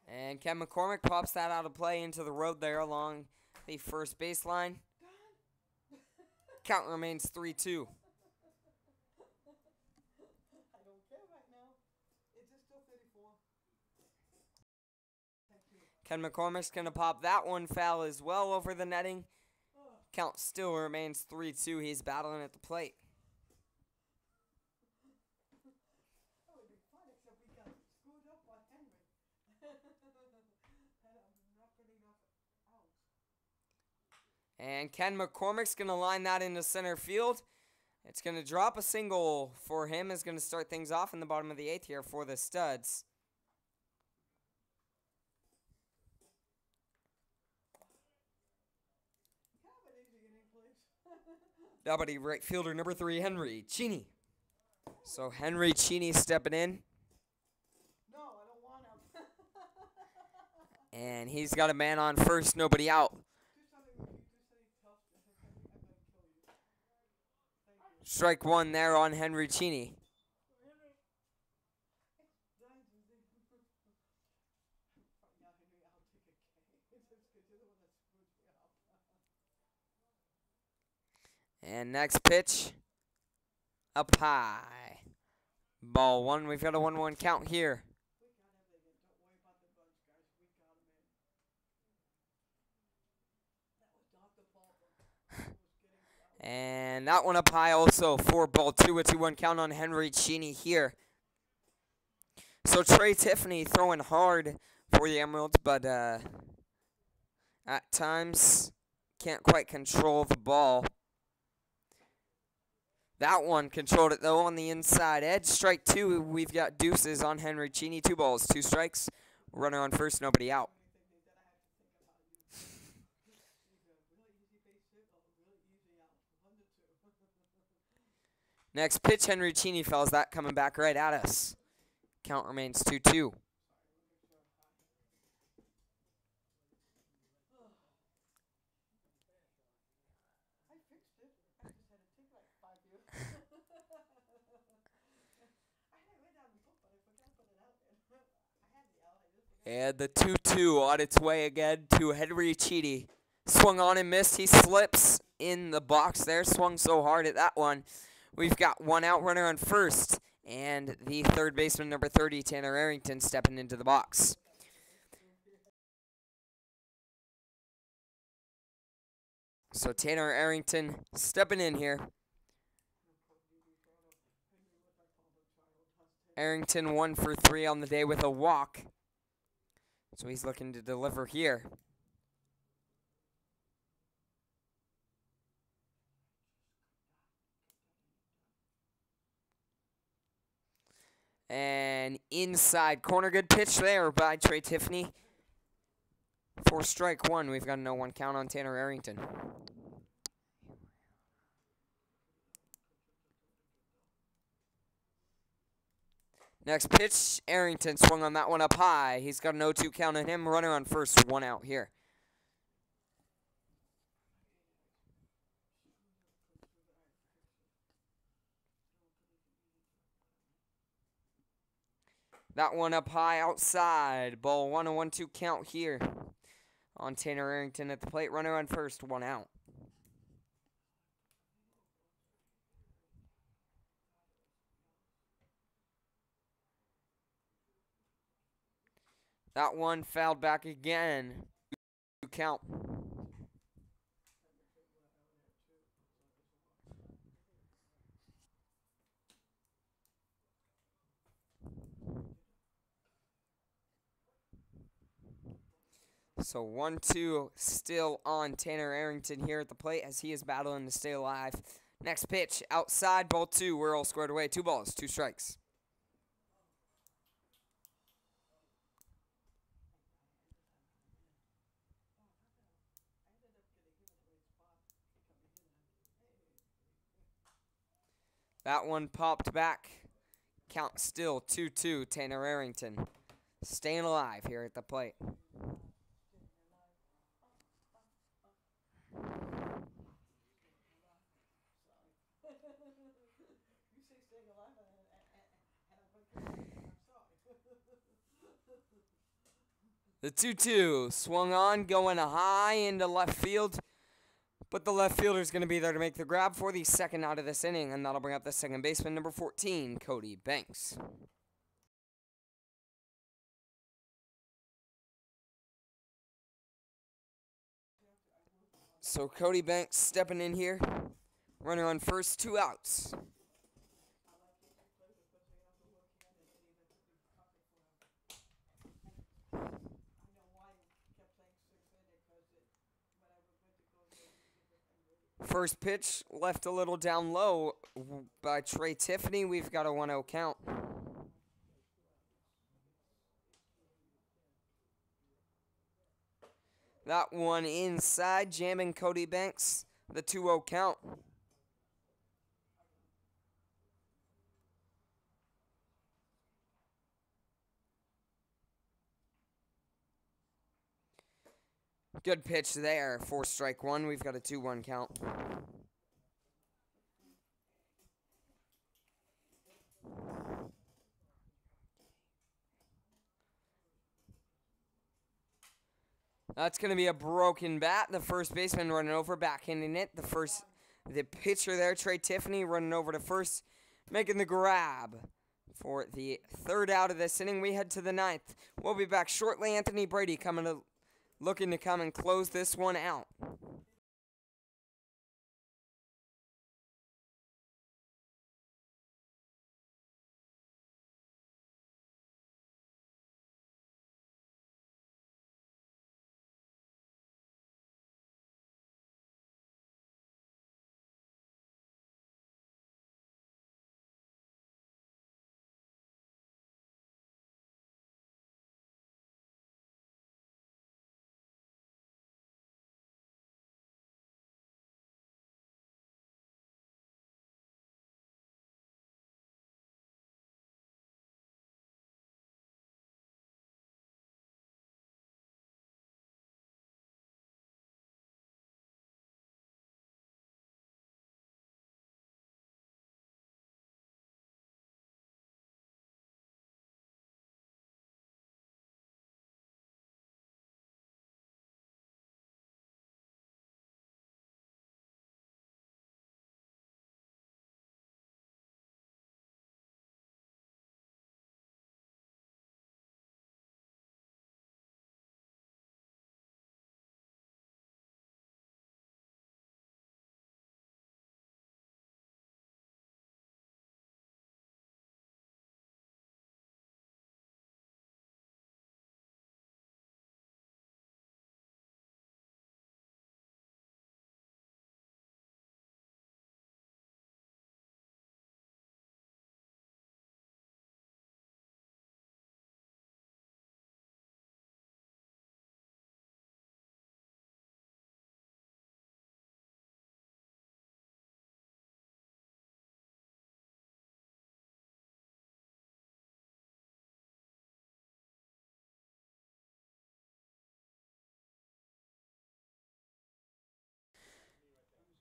Okay. And Ken McCormick pops that out of play into the road there along the first baseline. Done. Count remains 3-2. I don't care right now. Is it still 34? Thank you. Ken McCormick's going to pop that one foul as well over the netting. Oh. Count still remains 3-2. He's battling at the plate. That would be fun, except we got screwed up on Henry. And I'm not getting enough outs. And Ken McCormick's going to line that into center field. It's going to drop a single for him. Is going to start things off in the bottom of the 8th here for the Studs. Have an easy inning, please. Now, buddy, right fielder number 3, Henry Cheney. So Henry Cheney stepping in. No, I don't want him. And he's got a man on first, nobody out. Do something with you. Do something tough. I'm gonna kill you. Thank you. Strike 1 there on Henry Cheney. Henry. Done, Susie. Now, Henry, I'll take a K. It's because you're the one that screws me up. And next pitch, up high. Ball 1. We've got a 1-1 count here. We got everything. Don't worry about the bugs, guys. We got him in. That was not the fault of who was getting fouled. And that one up high also for ball 2, a 2-1 count on Henry Cheney here. So Trey Tiffany throwing hard for the Emeralds, but at times can't quite control the ball. That one controlled it, though, on the inside edge. Strike 2, we've got deuces on Henry Cheney. 2 balls, 2 strikes. Runner on first, nobody out. Next pitch, Henry Cheney fells that coming back right at us. Count remains 2-2. And the 2-2 on its way again to Henry Cheney. Swung on and missed. He slips in the box there. Swung so hard at that one. We've got 1 out, runner on first. And the third baseman, number 30, Tanner Arrington, stepping into the box. So Tanner Arrington stepping in here. Arrington 1 for 3 on the day with a walk. So he's looking to deliver here. And inside corner, good pitch there by Trey Tiffany. For strike 1, we've got a 0-1 count on Tanner Arrington. Next pitch, Arrington swung on that one up high. He's got an 0-2 count on him. Runner on first, 1 out here. That one up high outside. Ball 1, a 1-2 count here on Tanner Arrington at the plate. Runner on first, 1 out. That one fouled back again. 2 count. So 1-2 still on Tanner Arrington here at the plate as he is battling to stay alive. Next pitch, outside, ball 2. We're all squared away. 2 balls, 2 strikes. That one popped back. Count still 2-2, Tanner Arrington. Staying alive here at the plate. The 2-2 swung on, going high into left field. But the left fielder is going to be there to make the grab for the second out of this inning. And that'll bring up the second baseman, number 14, Cody Banks. So Cody Banks stepping in here. Runner on first, 2 outs. First pitch left a little down low by Trey Tiffany. We've got a 1-0 count. That one inside, jamming Cody Banks. The 2-0 count. Good pitch there for strike 1. We've got a 2-1 count. That's going to be a broken bat. The first baseman running over, backhanding it. The pitcher there, Trey Tiffany, running over to first, making the grab for the third out of this inning. We head to the 9th. We'll be back shortly. Anthony Brady looking to come and close this one out.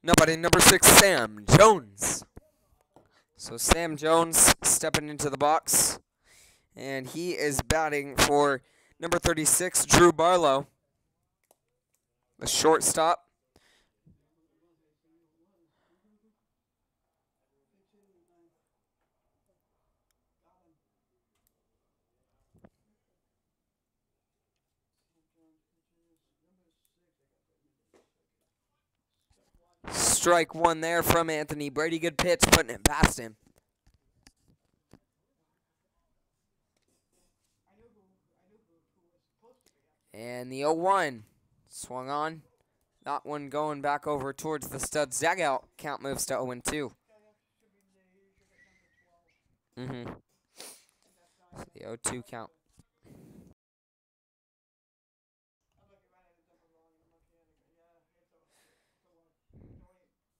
Nobody, number 6, Sam Jones. So Sam Jones stepping into the box. And he is batting for number 36, Drew Barlow, the shortstop. Strike one there from Anthony Brady. Good pitch, putting it past him. And the 0-1 swung on. That one going back over towards the Studs dugout. Count moves to 0-2. The 0-2 count.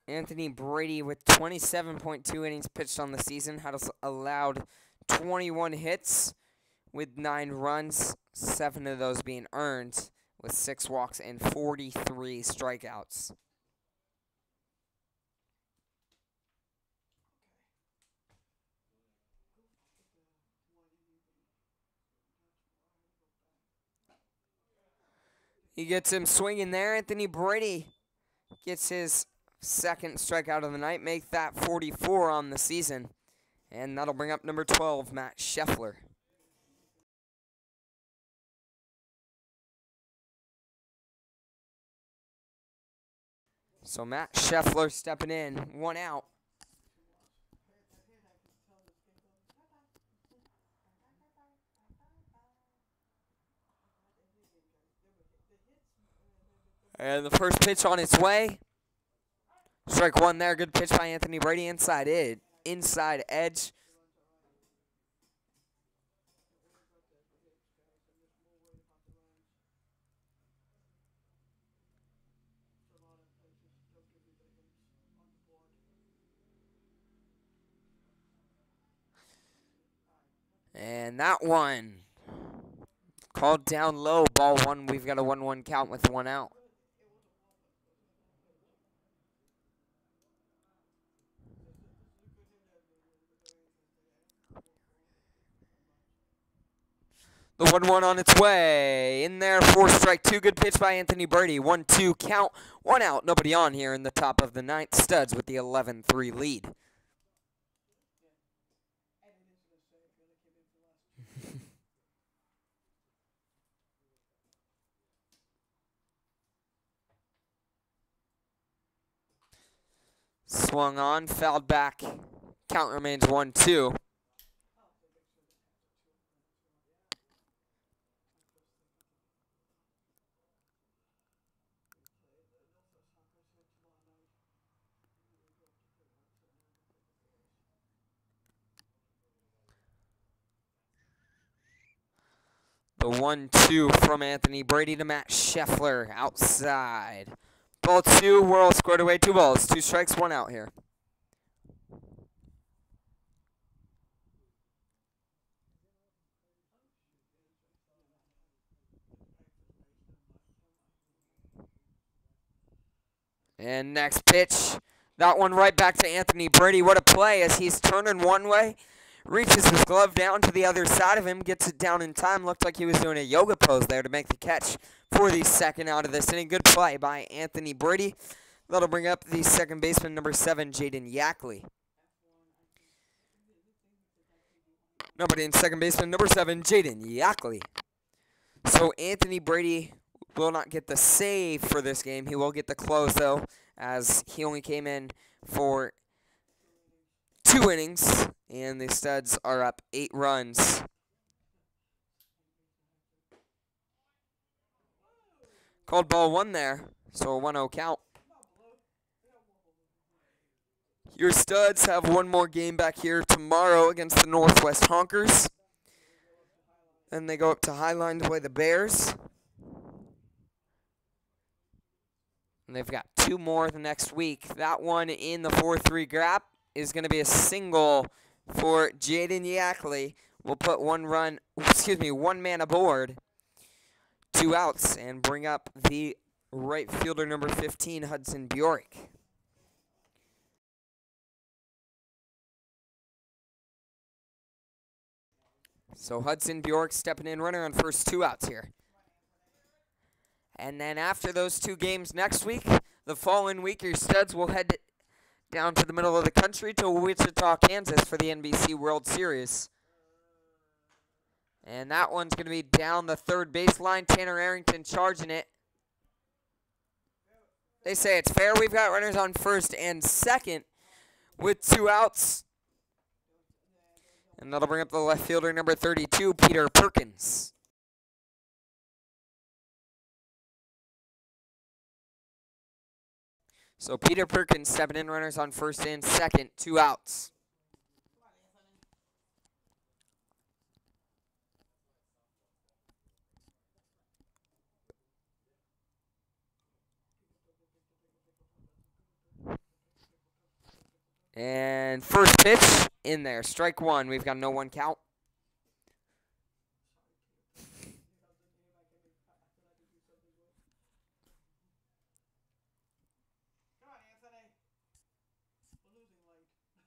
Anthony Brady with 27.2 innings pitched on the season, has allowed 21 hits with 9 runs, 7 of those being earned, with 6 walks and 43 strikeouts. He gets him swinging there. Anthony Brady gets his second strikeout of the night, make that 44 on the season. And that'll bring up number 12, Matt Scheffler. So Matt Scheffler stepping in, 1 out. And the first pitch on its way. Strike one there. Good pitch by Anthony Brady. Inside edge. And that one called down low. Ball 1. We've got a 1-1 count with 1 out. The 1-1 on its way. In there for strike 2. Good pitch by Anthony Brady. 1-2 count. 1 out. Nobody on here in the top of the 9th. Studs with the 11-3 lead. Swung on, fouled back. Count remains 1-2. The 1-2 from Anthony Brady to Matt Scheffler outside. Ball 2, we're all squared away. 2 balls, 2 strikes, 1 out here. And next pitch, that one right back to Anthony Brady. What a play as he's turning one way. Reaches his glove down to the other side of him, gets it down in time. Looked like he was doing a yoga pose there to make the catch for the second out of this inning. Good play by Anthony Brady. That'll bring up the second baseman, number 7, Jaden Yackley. Nobody in second baseman, number 7, Jaden Yackley. So Anthony Brady will not get the save for this game. He will get the close, though, as he only came in for 2 innings, and the Studs are up 8 runs. Called ball 1 there, so a 1-0 count. Your Studs have one more game back here tomorrow against the Northwest Honkers. Then they go up to Highline to play the Bears. And they've got 2 more the next week. That one in the 4-3 grab is going to be a single for Jaden Yackley. We'll put 1 man aboard, 2 outs, and bring up the right fielder, number 15, Hudson Bjork. So Hudson Bjork stepping in, runner on first, 2 outs here. And then after those 2 games next week, the following week, your Studs will head down to the middle of the country to Wichita, Kansas for the NBC World Series. And that one's going to be down the third baseline. Tanner Arrington charging it. They say it's fair. We've got runners on first and second with 2 outs. And that'll bring up the left fielder, number 32, Peter Perkins. So Peter Perkins stepping in, runners on first and second, 2 outs. And first pitch in there, strike 1. We've got no 1 count. Come on, Anthony.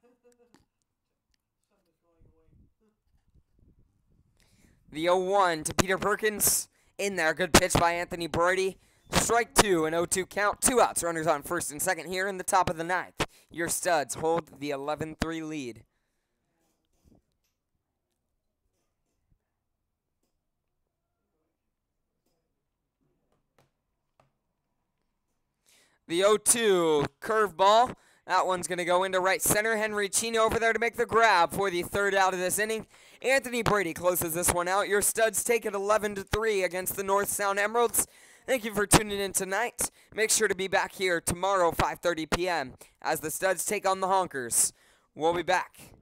We're losing late. Sun is going away. The 0-1 to Peter Perkins in there. Good pitch by Anthony Brody. Strike 2, an 0-2 count. 2 outs. Runners on first and second here in the top of the 9th. Your Studs hold the 11-3 lead. The 0-2 curveball. That one's going to go into right center. Henry Chino over there to make the grab for the 3rd out of this inning. Anthony Brady closes this one out. Your Studs take it 11-3 against the North Sound Emeralds. Thank you for tuning in tonight. Make sure to be back here tomorrow, 5:30 p.m. as the Studs take on the Honkers. We'll be back.